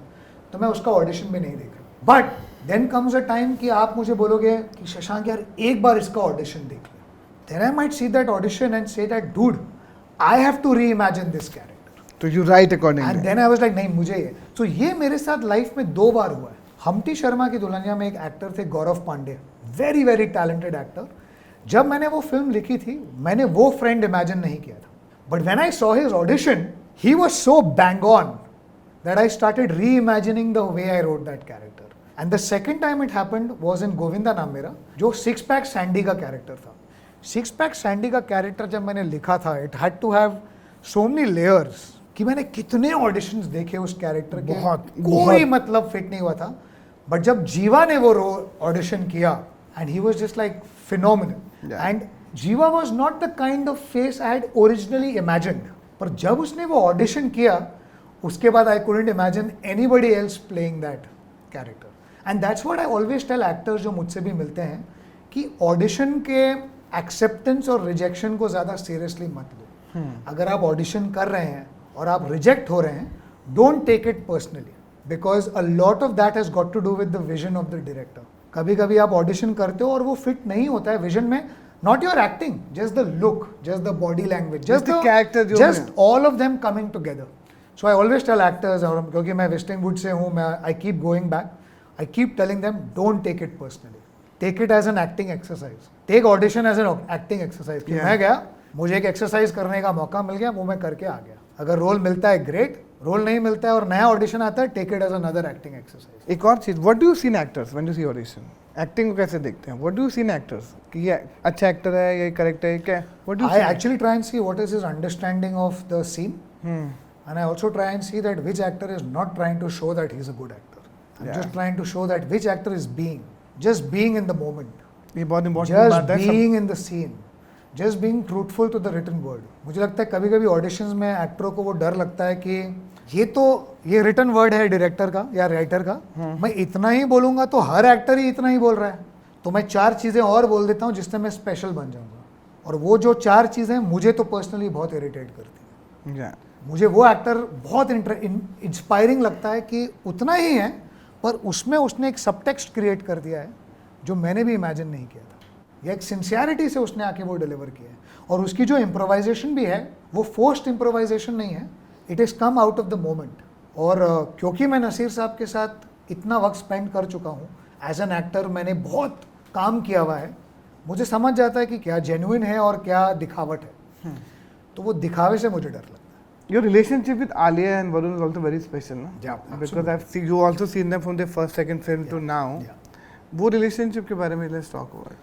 Speaker 1: तो मैं उसका ऑडिशन भी नहीं देख रहा. But then comes a time कि आप मुझे बोलोगे कि शशांक यार एक बार इसका ऑडिशन देख ले. Then I might see that audition and say that dude I have to reimagine this character.
Speaker 2: तो you write accordingly.
Speaker 1: And then I was like नहीं मुझे ये. तो ये मेरे साथ लाइफ में 2 बार हुआ है. हम्टी शर्मा की दुल्हनिया में एक एक्टर थे Gaurav Pandey, very very talented actor. जब मैंने वो फिल्म लिखी थी, मैंने वो फ्रेंड इमेजिन नहीं किया था. But when I saw his audition, he was so bang on that I started reimagining the way I wrote that character. And the second time it happened was in Govinda Naam मेरा, जो 6 pack Sandy का character था. 6 pack Sandy का character जब मैंने लिखा था, it had to have so many layers कि मैंने कितने ऑडिशंस देखे उस कैरेक्टर के, कोई मतलब फिट नहीं हुआ था. बट जब जीवा ने वो ऑडिशन किया and he was just like phenomenal.
Speaker 2: Yeah.
Speaker 1: And जीवा was not the kind of face I had originally imagined. पर जब उसने वो ऑडिशन किया, उसके बाद आई couldn't imagine anybody else playing that character. And that's what I always tell actors जो मुझसे भी मिलते हैं, कि ऑडिशन के एक्सेप्टेंस और रिजेक्शन को ज़्यादा सीरियसली मत लो. अगर आप ऑडिशन कर रहे हैं और आप रिजेक्ट हो रहे हैं, don't take it personally, because a lot of that has got to do with the vision of the director. कभी कभी आप ऑडिशन करते हो और वो फिट नहीं होता है विजन में. Not your acting, just the look, just the body language, just the
Speaker 2: character,
Speaker 1: just all of them coming together. So I always tell actors, और क्योंकि मैं वेस्टिंग वुड से हूँ, मैं I keep going back, I keep telling them, don't take it personally. Take it as an acting exercise. Take audition as an acting exercise. कि मैं गया, मुझे एक एक्सरसाइज करने का मौका मिल गया, वो मैं करके आ गया. अगर रोल मिलता है ग्रेट, रोल नहीं मिलता है और नया ऑडिशन आता है, take it as another acting exercise.
Speaker 2: एक और चीज, what do you see in actors when you see audition? Acting को कैसे देखते हैं? What do you see in actors कि ये अच्छा एक्टर है, ये करेक्ट है, क्या? What do you
Speaker 1: I actually try and see what is his understanding of the scene. And I also try and see that which actor is not trying to show that he's a good actor. I'm
Speaker 2: Yeah.
Speaker 1: just trying to show that which actor is just being in the moment,
Speaker 2: ये बहुत important
Speaker 1: just
Speaker 2: बात है.
Speaker 1: being in the scene, just being truthful to the written word. मुझे लगता है कभी कभी auditions में एक्टरों को वो डर लगता है कि ये रिटन वर्ड है डायरेक्टर का या राइटर का, मैं इतना ही बोलूँगा तो हर एक्टर ही इतना ही बोल रहा है, तो मैं 4 चीज़ें और बोल देता हूँ जिससे मैं स्पेशल बन जाऊँगा. और वो जो 4 चीज़ें मुझे तो पर्सनली बहुत इरिटेट करती हैं. मुझे वो एक्टर बहुत इंस्पायरिंग लगता है कि उतना ही है, पर उसमें उसने एक सबटेक्स्ट क्रिएट कर दिया है जो मैंने भी इमेजिन नहीं किया था, या एक सिंसियरिटी से उसने आके वो डिलीवर किया है. और उसकी जो इम्प्रोवाइजेशन भी है, वो फोर्स्ड इम्प्रोवाइजेशन नहीं है, it is come out of the moment. और क्योंकि मैं नसीर साहब के साथ इतना वक्त स्पेंड कर चुका हूँ एज एन एक्टर, मैंने बहुत काम किया हुआ है, मुझे समझ जाता है कि क्या जेन्युइन है और क्या दिखावट है. तो वो दिखावे से मुझे डर लगता है.
Speaker 2: Your relationship with Alia and Varun is also very special, no?
Speaker 1: Yeah,
Speaker 2: Because I've seen you also seen them from their first, second film to now.
Speaker 1: Yeah.
Speaker 2: वो relationship के बारे में let's talk about.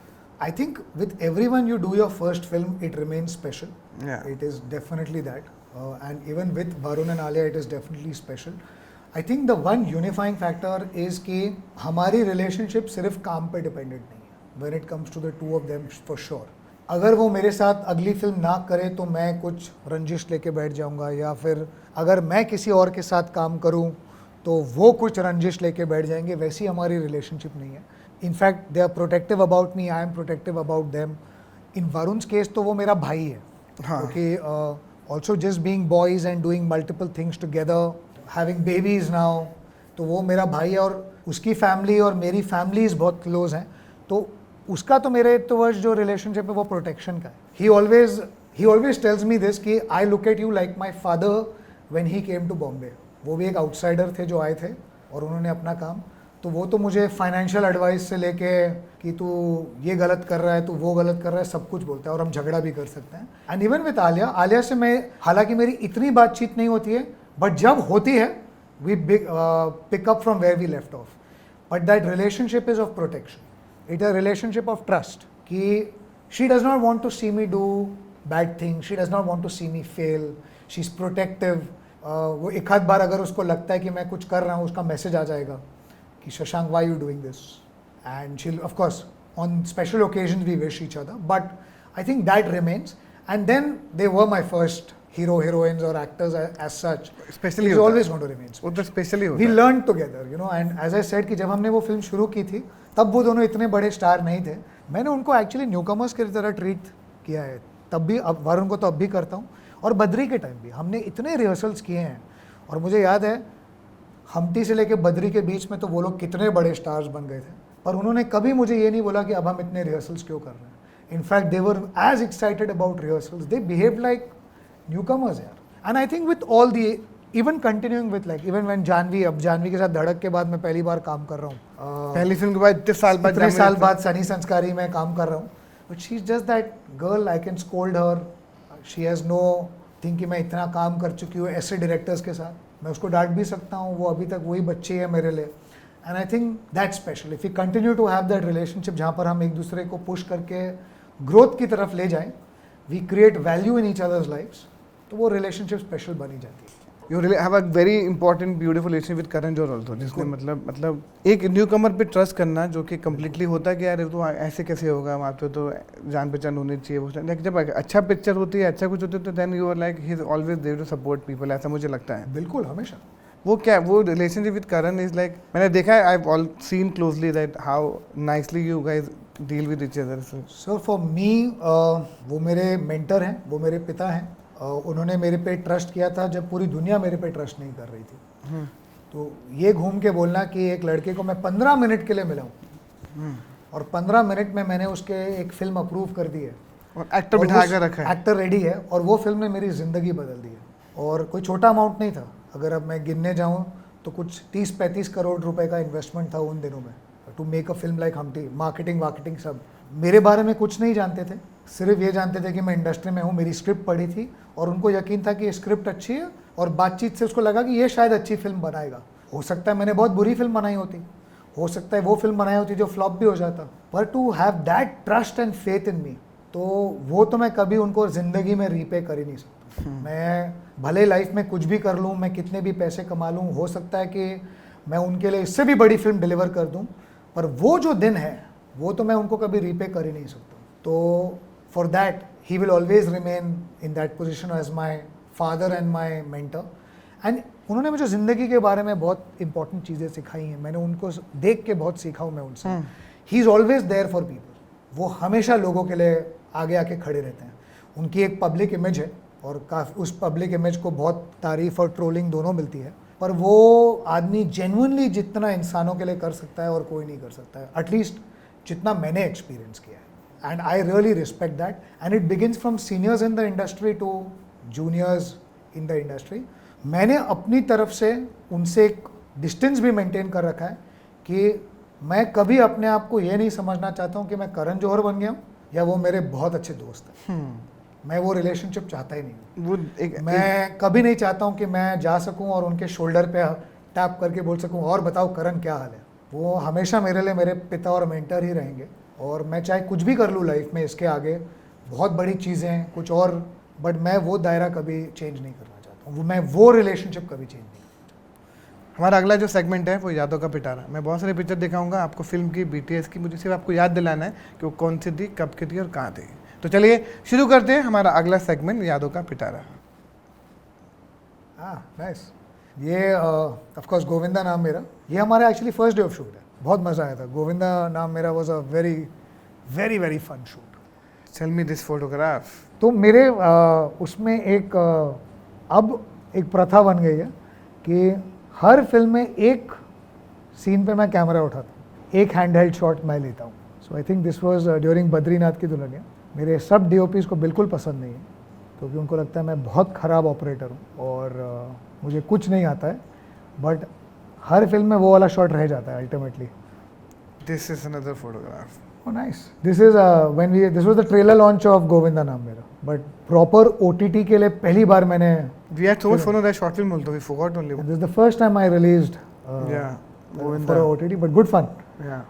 Speaker 1: I think with everyone you do your first film, it remains special.
Speaker 2: Yeah.
Speaker 1: It is definitely that. And even with Varun and Alia, it is definitely special. I think the one unifying factor is कि हमारी relationship सिर्फ काम पे dependent नहीं है. When it comes to the two of them, for sure. अगर वो मेरे साथ अगली फिल्म ना करे तो मैं कुछ रंजिश लेके बैठ जाऊंगा, या फिर अगर मैं किसी और के साथ काम करूं तो वो कुछ रंजिश लेके बैठ जाएंगे। वैसी हमारी रिलेशनशिप नहीं है। In fact they are protective about me, I am protective about them. In Varun's case तो वो मेरा भाई है, क्योंकि also just being boys and doing multiple things together, having babies now, तो वो मेरा भाई है और उसकी फैमिली और मेरी फैमिलीज बहुत क्लोज हैं। तो उसका तो मेरे टुवर्ड्स जो रिलेशनशिप है वो प्रोटेक्शन का है। He always tells me this कि I look at you like my father when he came to Bombay. वो भी एक आउटसाइडर थे जो आए थे और उन्होंने अपना काम, तो वो तो मुझे फाइनेंशियल एडवाइस से लेके कि तू ये गलत कर रहा है, तू वो गलत कर रहा है, सब कुछ बोलता है और हम झगड़ा भी कर सकते हैं। एंड इवन विद आलिया से मैं, हालांकि मेरी इतनी बातचीत नहीं होती है, बट जब होती है we pick up from where we left off. But that relationship is of protection, it a relationship of trust कि she does not want to see me do bad thing, she does not want to see me fail, she is protective. वो एक आध बार अगर उसको लगता है कि मैं कुछ कर रहा हूँ, उसका मैसेज आ जाएगा कि Shashank why you doing this, and she'll of course on special occasion we wish each other, but I think that remains. And then they were my first hero, heroines or actors as such.
Speaker 2: Especially
Speaker 1: it's always going to remain special.
Speaker 2: वो तो specially होता
Speaker 1: We
Speaker 2: है।
Speaker 1: learned together, you know, and as I said कि जब हमने वो film शुरू की थी तब वो दोनों इतने बड़े स्टार नहीं थे। मैंने उनको एक्चुअली न्यूकमर्स की तरह ट्रीट किया है तब भी, अब वरुण को तो अब भी करता हूँ, और बद्री के टाइम भी हमने इतने रिहर्सल्स किए हैं। और मुझे याद है हम्टी से लेके बद्री के बीच में तो वो लोग कितने बड़े स्टार्स बन गए थे, पर उन्होंने कभी मुझे ये नहीं बोला कि अब हम इतने रिहर्सल्स क्यों कर रहे हैं। In fact they were as excited about rehearsals, they behave like newcomers यार। And I think with all the, even continuing with like even when Janhvi, अब जानवी के साथ धड़क के बाद मैं पहली बार काम कर रहा हूँ,
Speaker 2: पहली फिल्म के बाद इतने साल बाद
Speaker 1: इतने साल बाद सनी संस्कारी में काम कर रहा हूँ, but she is just that girl, I can scold her, she has know thing कि मैं इतना काम कर चुकी हूँ ऐसे डायरेक्टर्स के साथ, मैं उसको डांट भी सकता हूँ, वो अभी तक वही बच्ची है मेरे लिए। And I think that special, if you continue to have that relationship जहाँ पर हम एक दूसरे को पुश करके ग्रोथ की तरफ ले जाएं, we create value in each others lifes, तो वो रिलेशनशिप स्पेशल बनी जाती है।
Speaker 2: You really have a very important beautiful relation with Karan Johar also, जिसने मतलब एक न्यू कमर पे ट्रस्ट करना जो कि कम्प्लीटली होता है कि यार तो ऐसे कैसे होगा, वहाँ पे तो जान पहचान होनी चाहिए वो। लेकिन जब अच्छा पिक्चर होती है, अच्छा कुछ होता है, तो then you are like he is always there to support people, ऐसा मुझे लगता है।
Speaker 1: बिल्कुल, हमेशा।
Speaker 2: वो क्या, वो relationship with Karan is like, मैंने देखा है, I have all seen closely that how nicely you guys deal with each other.
Speaker 1: So for me वो मेरे मेंटर हैं, वो मेरे पिता हैं। उन्होंने मेरे पे ट्रस्ट किया था जब पूरी दुनिया मेरे पे ट्रस्ट नहीं कर रही थी। तो ये घूम के बोलना कि एक लड़के को मैं 15 मिनट के लिए मिला हूँ और 15 मिनट में मैंने उसके एक फिल्म अप्रूव कर दी है
Speaker 2: और एक्टर बिठा कर रखा है,
Speaker 1: एक्टर रेडी है, और वो फिल्म ने मेरी ज़िंदगी बदल दी है। और कोई छोटा अमाउंट नहीं था, अगर अब मैं गिनने जाऊँ तो कुछ 30-35 करोड़ रुपए का इन्वेस्टमेंट था उन दिनों में to make a film like Humpty. Marketing सब, मेरे बारे में कुछ नहीं जानते थे, सिर्फ ये जानते थे कि मैं इंडस्ट्री में हूँ, मेरी स्क्रिप्ट पढ़ी थी और उनको यकीन था कि ये स्क्रिप्ट अच्छी है, और बातचीत से उसको लगा कि ये शायद अच्छी फिल्म बनाएगा। हो सकता है मैंने बहुत बुरी फिल्म बनाई होती, हो सकता है वो फिल्म बनाई होती जो फ्लॉप भी हो जाता, पर to have that trust and faith in me, तो वो तो मैं कभी उनको ज़िंदगी में रीपे कर ही नहीं सकता। मैं भले लाइफ में कुछ भी कर लूँ, मैं कितने भी पैसे कमा लूँ, हो सकता है कि मैं उनके लिए इससे भी बड़ी फिल्म डिलीवर कर दूँ, पर वो जो दिन है वो तो मैं उनको कभी रीपे कर ही नहीं सकता। तो for that he will always remain in that position as my father and my mentor. एंड उन्होंने मुझे ज़िंदगी के बारे में बहुत इंपॉर्टेंट चीज़ें सिखाई हैं, मैंने उनको देख के बहुत सीखा हूँ मैं उनसे। He is always there for people, वो हमेशा लोगों के लिए आगे आके खड़े रहते हैं। उनकी एक पब्लिक इमेज है और काफ़ी उस पब्लिक इमेज को बहुत तारीफ़ और ट्रोलिंग दोनों मिलती है, पर वो आदमी जेन्युइनली जितना इंसानों के लिए कर सकता है और कोई नहीं कर सकता है, एटलीस्ट जितना मैंने एक्सपीरियंस किया है। And I really respect that, and it begins from seniors in the industry to juniors in the industry. मैंने अपनी तरफ से उनसे एक डिस्टेंस भी मेंटेन कर रखा है कि मैं कभी अपने आप को ये नहीं समझना चाहता हूँ कि मैं करण जौहर बन गया हूँ या वो मेरे बहुत अच्छे दोस्त हैं। मैं वो रिलेशनशिप चाहता ही नहीं। मैं कभी नहीं चाहता हूँ कि मैं जा सकूँ और उनके शोल्डर पे टैप करके बोल सकूँ और बताओ करण क्या हाल है। वो हमेशा मेरे लिए मेरे पिता और मेंटर ही रहेंगे, और मैं चाहे कुछ भी कर लूँ लाइफ में, इसके आगे बहुत बड़ी चीज़ें कुछ और, बट मैं वो दायरा कभी चेंज नहीं करना चाहता हूँ, मैं वो रिलेशनशिप कभी चेंज नहीं करना।
Speaker 2: हमारा अगला जो सेगमेंट है वो यादों का पिटारा। मैं बहुत सारे पिक्चर दिखाऊंगा आपको फिल्म की, BTS की, मुझे सिर्फ आपको याद दिलाना है कि वो कौन सी थी, कब की थी और कहाँ थी। तो चलिए शुरू करते हैं हमारा अगला सेगमेंट, यादों का पिटारा।
Speaker 1: हाँ नाइस। ये ऑफ कोर्स गोविंदा नाम मेरा, ये हमारा actually first day of shoot है। बहुत मज़ा आया था। Govinda Naam Mera was a very very very fun shoot.
Speaker 2: Tell me this photograph.
Speaker 1: तो मेरे उसमें एक अब एक प्रथा बन गई है कि हर फिल्म में एक सीन पे मैं कैमरा उठाता हूँ, एक हैंड हेल्ड शॉट मैं लेता हूँ। So I think this was during Badrinath की दुल्हनिया। मेरे सब DOPs को बिल्कुल पसंद नहीं है, क्योंकि उनको लगता है मैं बहुत ख़राब ऑपरेटर हूँ और मुझे कुछ नहीं आता है, बट हर फिल्म में वो वाला शॉट रह जाता है ultimately.
Speaker 2: This is another photograph.
Speaker 1: Oh nice. This is this was the trailer launch of Govinda Naam मेरा, but proper OTT के लिए पहली बार मैंने,
Speaker 2: We had so much fun on that short film also, we forgot only.
Speaker 1: this is the first time I released
Speaker 2: Yeah,
Speaker 1: for
Speaker 2: Govinda.
Speaker 1: OTT, but good fun.
Speaker 2: Yeah.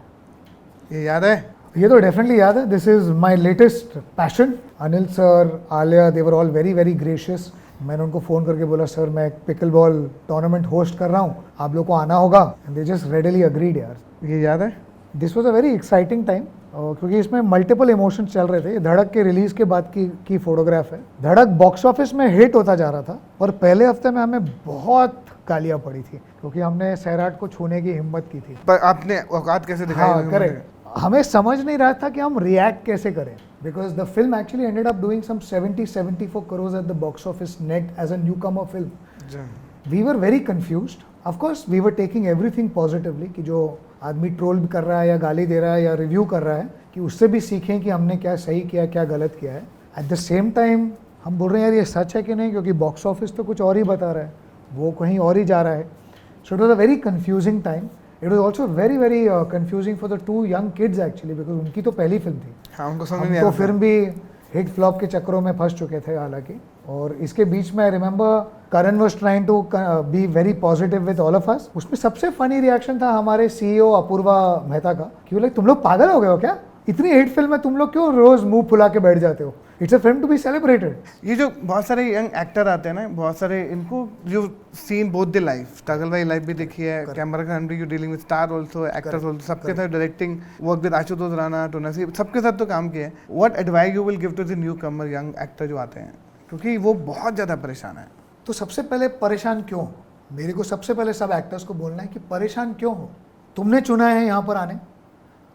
Speaker 2: ये याद है?
Speaker 1: ये तो definitely याद है। This is my latest passion. Anil sir, Alia, they were all very very gracious. मैंने उनको phone करके बोला सर मैं पिकल बॉल टूर्नामेंट होस्ट कर रहा हूँ, आप लोग को आना होगा, and they just readily agreed यार।
Speaker 2: ये याद है?
Speaker 1: This was a very exciting time, क्योंकि इसमें मल्टीपल इमोशंस चल रहे थे। ये धड़क के रिलीज के बाद की फोटोग्राफ है। धड़क बॉक्स ऑफिस में हिट होता जा रहा था और पहले हफ्ते में हमें बहुत गालियाँ पड़ी थी, क्योंकि हमने सैराट को छूने की हिम्मत की थी।
Speaker 2: पर आपने औकात कैसे दिखाई?
Speaker 1: हाँ करेक्ट। हमें समझ नहीं रहा था कि हम रिएक्ट कैसे करें, because the film actually ended up doing some 70-74 crore at the box office net as a newcomer film. We were very confused. Of course we were taking everything positively, कि जो आदमी ट्रोल कर रहा है या गाली दे रहा है या रिव्यू कर रहा है, कि उससे भी सीखें कि हमने क्या सही किया क्या गलत किया है। एट द सेम टाइम हम बोल रहे हैं यार ये सच है कि नहीं, क्योंकि बॉक्स ऑफिस तो कुछ और ही बता रहा है, वो कहीं और ही जा रहा है। So it was a very confusing time. It was also very very confusing for the 2 young kids actually, because उनकी तो पहली फिल्म थी।
Speaker 2: हाँ, उनको समझ नहीं आ
Speaker 1: तो
Speaker 2: रहा था।
Speaker 1: फिल्म भी हिट फ्लॉप के चक्करों में फंस चुके थे हालांकि। और इसके बीच में I remember Karan was trying to be very positive with all of us. उसमें सबसे फनी रिएक्शन था हमारे CEO अपूर्वा मेहता का, कि बोले तुम लोग पागल हो गए हो क्या, इतनी हिट फिल्म है तुम लोग क्यों रोज मुंह फुला के बैठ जाते हो, it's a film to be celebrated.
Speaker 2: ये जो बहुत सारे यंग एक्टर आते हैं ना, बहुत सारे इनको जो seen both the life, struggle वाली लाइफ भी देखी है, कैमरा का भी you dealing with star also, actors also, सबके साथ directing work with Ashutosh Rana, to Naseeb, सबके साथ तो काम किया है। What advice you will give to the newcomer young actor जो आते हैं, क्योंकि वो बहुत ज़्यादा परेशान है।
Speaker 1: तो सबसे पहले परेशान क्यों हो? मेरे को सबसे पहले सब एक्टर्स को बोलना है कि परेशान क्यों हो। तुमने चुना है यहाँ पर आने,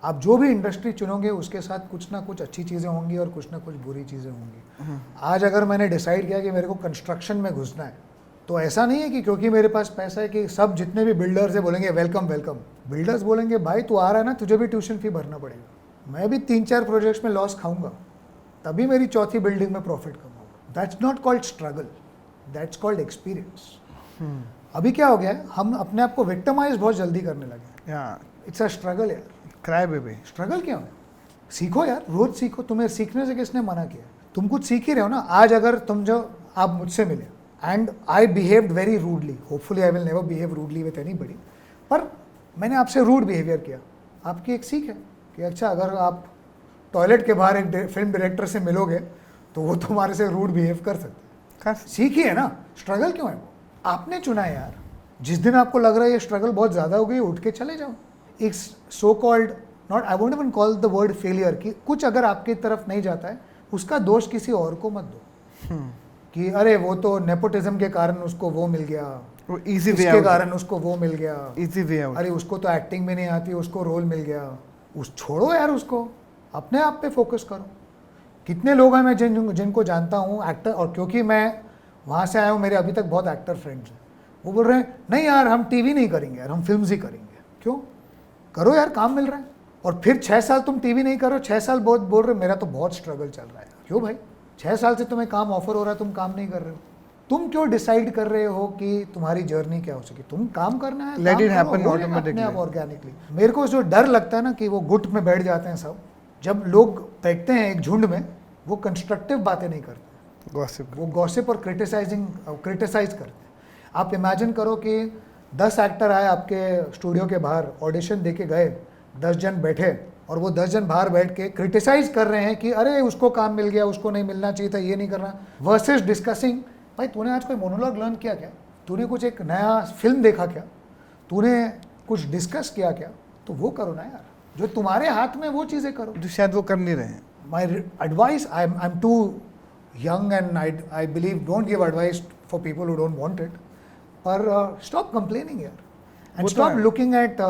Speaker 1: आप जो भी इंडस्ट्री चुनोगे उसके साथ कुछ ना कुछ अच्छी चीज़ें होंगी और कुछ ना कुछ बुरी चीज़ें होंगी। आज अगर मैंने डिसाइड किया कि मेरे को कंस्ट्रक्शन में घुसना है, तो ऐसा नहीं है कि क्योंकि मेरे पास पैसा है कि सब जितने भी बिल्डर्स है बोलेंगे वेलकम वेलकम। बिल्डर्स बोलेंगे भाई तू आ रहा है ना, तुझे भी ट्यूशन फी भरना पड़ेगा। मैं भी 3-4 प्रोजेक्ट्स में लॉस खाऊंगा, तभी मेरी चौथी बिल्डिंग में प्रॉफिट कमाऊंगा। That's not called struggle, that's called experience. अभी क्या हो गया है, हम अपने आप को विक्टिमाइज बहुत जल्दी करने लगे। इट्स अ स्ट्रगल यार।
Speaker 2: Cry baby.
Speaker 1: स्ट्रगल क्यों है? सीखो यार, रोज सीखो। तुम्हें सीखने से किसने मना किया? तुम कुछ सीख ही रहे हो ना। आज अगर तुम जो आप मुझसे मिले and I behaved very rudely, hopefully I will never behave rudely with anybody, पर मैंने आपसे रूड बिहेवियर किया, आपकी एक सीख है कि अच्छा अगर आप टॉयलेट के बाहर एक फिल्म डायरेक्टर से मिलोगे तो वो तुम्हारे से रूड बिहेव कर सकते हैं। सीख ही है ना। स्ट्रगल क्यों है? वो आपने चुना है यार। जिस दिन आपको लग रहा है ये स्ट्रगल बहुत ज़्यादा हो गई, उठ के चले जाओ। एक so called, not I won't even call the word failure, कि कुछ अगर आपकी तरफ नहीं जाता है उसका दोष किसी और को मत दो कि अरे वो तो नेपोटिज्म के कारण उसको वो मिल गया,
Speaker 2: वो इजी वे
Speaker 1: इसके कारण उसको वो मिल गया,
Speaker 2: इजी वे आउट,
Speaker 1: अरे उसको तो एक्टिंग में नहीं आती उसको रोल मिल गया। उस छोड़ो यार, उसको अपने आप पे फोकस करो। कितने लोग हैं मैं जिनको जानता हूँ एक्टर, और क्योंकि मैं वहाँ से आया हूँ, मेरे अभी तक बहुत एक्टर फ्रेंड्स हैं, वो बोल रहे हैं नहीं यार हम टीवी नहीं करेंगे यार, हम फिल्म्स ही करेंगे। क्यों? करो यार, काम मिल रहा है। और फिर 6 साल तुम टीवी नहीं करो, 6 साल बहुत बोल रहे मेरा तो बहुत स्ट्रगल चल रहा है। क्यों भाई? 6 साल से तुम्हें काम ऑफर हो रहा है, तुम काम नहीं कर रहे हो। तुम क्यों डिसाइड कर रहे हो कि तुम्हारी जर्नी क्या हो सके? तुम काम करना है,
Speaker 2: let it happen automatically,
Speaker 1: organically. मेरे को जो डर लगता है ना कि वो गुट में बैठ जाते हैं सब, जब लोग बैठते हैं एक झुंड में, वो कंस्ट्रक्टिव बातें नहीं करते, वो गॉसिप और क्रिटिसाइज करते हैं। आप इमेजिन करो कि 10 एक्टर आए आपके स्टूडियो के बाहर, ऑडिशन दे के गए, 10 जन बैठे और वो 10 जन बाहर बैठ के क्रिटिसाइज कर रहे हैं कि अरे उसको काम मिल गया, उसको नहीं मिलना चाहिए था, ये नहीं करना, वर्सेस डिस्कसिंग भाई तूने आज कोई मोनोलॉग लर्न किया क्या? तूने कुछ एक नया फिल्म देखा क्या? तूने कुछ डिस्कस किया क्या? तो वो करो ना यार, जो तुम्हारे हाथ में वो चीज़ें करो।
Speaker 2: जो शायद वो कर नहीं रहे हैं।
Speaker 1: my advice, I'm too young and I believe don't give advice for people who don't want it. पर stop complaining यार. And
Speaker 2: वो तो
Speaker 1: stop
Speaker 2: है.
Speaker 1: looking at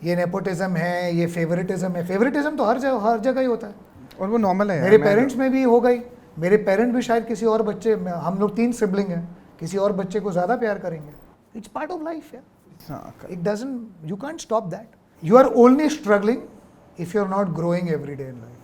Speaker 1: ये nepotism है, ये favoritism है. Favoritism तो हर जगह ही होता है.
Speaker 2: और वो नॉर्मल है यार.
Speaker 1: मेरे
Speaker 2: मैं-
Speaker 1: पेरेंट्स में भी हो गई. मेरे पेरेंट भी शायद किसी और बच्चे, हम लोग 3 सिबलिंग हैं, किसी और बच्चे को ज़्यादा प्यार करेंगे. इट्स पार्ट ऑफ लाइफ यार.
Speaker 2: हाँ,
Speaker 1: It doesn't, you can't stop that. You are only struggling if you're not growing every day in life.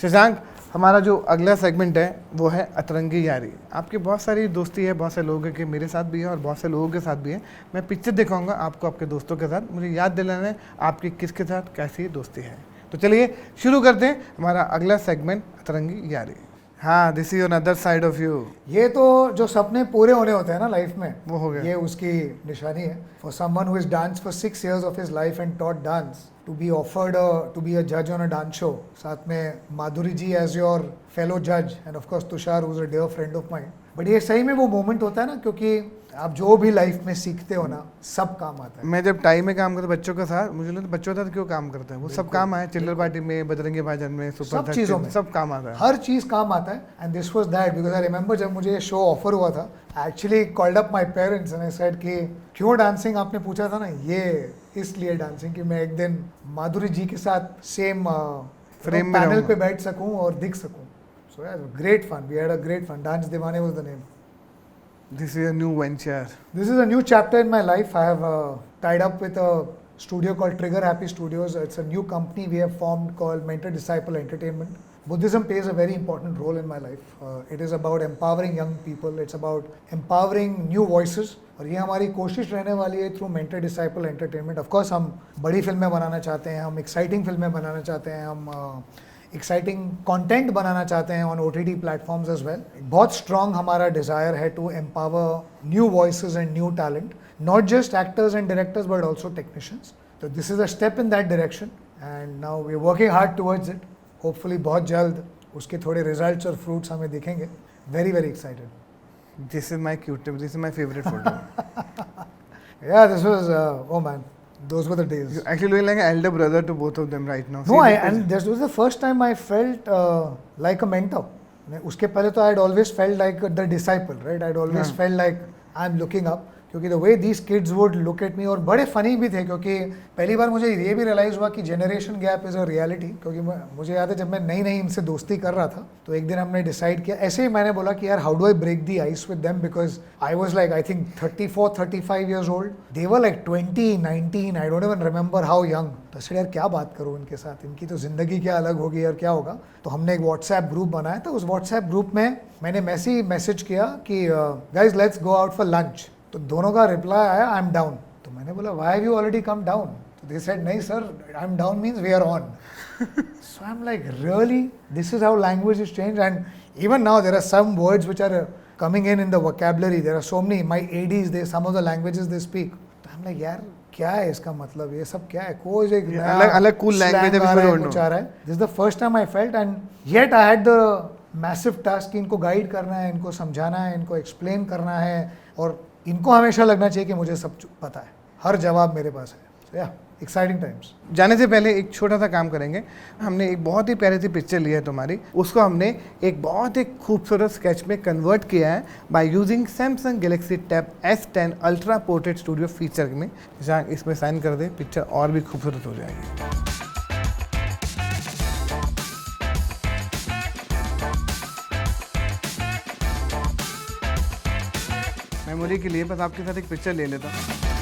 Speaker 2: Shashank, हमारा जो अगला सेगमेंट है वो है अतरंगी यारी. आपकी बहुत सारी दोस्ती है, बहुत से लोगों के मेरे साथ भी है और बहुत से लोगों के साथ भी है. मैं पिक्चर दिखाऊंगा आपको आपके दोस्तों के साथ. मुझे याद दिलाना है आपकी किसके साथ कैसी दोस्ती है. तो चलिए शुरू करते हैं हमारा अगला सेगमेंट अतरंगी यारी. हाँ, this is another side of you.
Speaker 1: ये तो जो सपने पूरे होने होते हैं ना लाइफ में,
Speaker 2: वो हो गया.
Speaker 1: ये उसकी निशानी है. For someone who is dance for 6 years of his life and taught dance, to be offered to be a जज ऑन अ डांस शो, साथ में Madhuri ji as your fellow जज and of course Tushar who is a dear friend of mine. But ये सही में वो moment होता है ना, क्योंकि आप जो भी लाइफ में सीखते हो ना, सब काम आता है.
Speaker 2: मैं जब टाइम में काम करता बच्चों के साथ, मुझे लगता है बच्चों के साथ क्यों काम करते हैं. वो सब काम आए. चिल्लर पार्टी में, बजरंगी भाईजान में, सुपर
Speaker 1: सब
Speaker 2: 13
Speaker 1: चीज़ों में.
Speaker 2: सब काम आता है.
Speaker 1: हर चीज़ काम आता है. And this was that, because I remember जब मुझे ये शो ऑफर हुआ था, actually called up my parents and I said कि क्यों डांसिंग आपने पूछा था ना, ये इसलिए डांसिंग कि मैं एक दिन माधुरी जी के साथ सेम
Speaker 2: फ्रेम में
Speaker 1: पैनल
Speaker 2: रहूंगा.
Speaker 1: पे बैठ सकूं और दिख सकूं. सो यार, great fun. We had a great fun. Dance Deewane was the name.
Speaker 2: This is a new venture.
Speaker 1: This is a new chapter in my life. I have tied up with a studio called Trigger Happy Studios. It's a new company we have formed called Mentor Disciple Entertainment. Buddhism plays a very important role in my life. It is about empowering young people. It's about empowering new voices. और ये हमारी कोशिश रहने वाली है through mentor disciple entertainment. Of course हम बड़ी फिल्में बनाना चाहते हैं, हम एक्साइटिंग फिल्में बनाना चाहते हैं, हम एक्साइटिंग कंटेंट बनाना चाहते हैं on OTT platforms as well. बहुत स्ट्रॉन्ग हमारा डिज़ायर है to empower new voices and new talent, not just actors and directors but also technicians. तो this is a step in that direction and now we are working hard towards it. Hopefully बहुत जल्द उसके थोड़े results और fruits हमें दिखेंगे. Very very excited.
Speaker 2: This is my cute, this is my favourite photo.
Speaker 1: Yeah, this was, oh man, those were the days.
Speaker 2: You're actually looking like an elder brother to both of them right now.
Speaker 1: No,
Speaker 2: See,
Speaker 1: and this was the first time I felt like a mentor. उसके पहले तो I had always felt like the disciple, right? I had always felt like I'm looking up. क्योंकि the way these kids would look at me, और बड़े funny भी थे, क्योंकि पहली बार मुझे ये भी रियलाइज़ हुआ कि generation gap is a reality. क्योंकि मुझे याद है जब मैं नई इनसे दोस्ती कर रहा था, तो एक दिन हमने डिसाइड किया, ऐसे ही मैंने बोला कि यार how do I break the ice with them, because I was like I think 34-35 years old. They were like 20, 19, I don't even remember how young. तो सर यार क्या बात करूँ इनके साथ, इनकी तो ज़िंदगी क्या अलग होगी यार, क्या होगा. तो हमने एक व्हाट्सएप ग्रुप बनाया. तो उस व्हाट्सएप ग्रुप में मैंने मैसेज किया कि guys let's go out for lunch. तो दोनों का रिप्लाई आया आई एम डाउन. तो मैंने बोला why have you already come down. तो दे सेड नहीं sir, I am down means we are on. So I'm like, really? This is how language is changed. And even now there are some words which are coming in the vocabulary. There are so many, my ADs, some of the languages they speak. So I'm like, यार क्या है इसका मतलब, ये सब क्या है, कोई एक
Speaker 2: अलग cool language
Speaker 1: आ रहा है, कुछ आ रहा है. This is the first time I felt, and yet I had the massive task कि इनको गाइड करना है, इनको समझाना है, इनको एक्सप्लेन करना है, और इनको हमेशा लगना चाहिए कि मुझे सब पता है, हर जवाब मेरे पास है. So yeah, exciting times.
Speaker 2: जाने से पहले एक छोटा सा काम करेंगे. हमने एक बहुत ही प्यारी सी पिक्चर ली है तुम्हारी, उसको हमने एक बहुत ही खूबसूरत स्केच में कन्वर्ट किया है by using Samsung Galaxy tab S10 ultra portrait studio feature में. जहाँ इसमें साइन कर दे, पिक्चर और भी खूबसूरत हो जाएगी. मेमोरी के लिए बस आपके साथ एक पिक्चर ले लेता हूँ.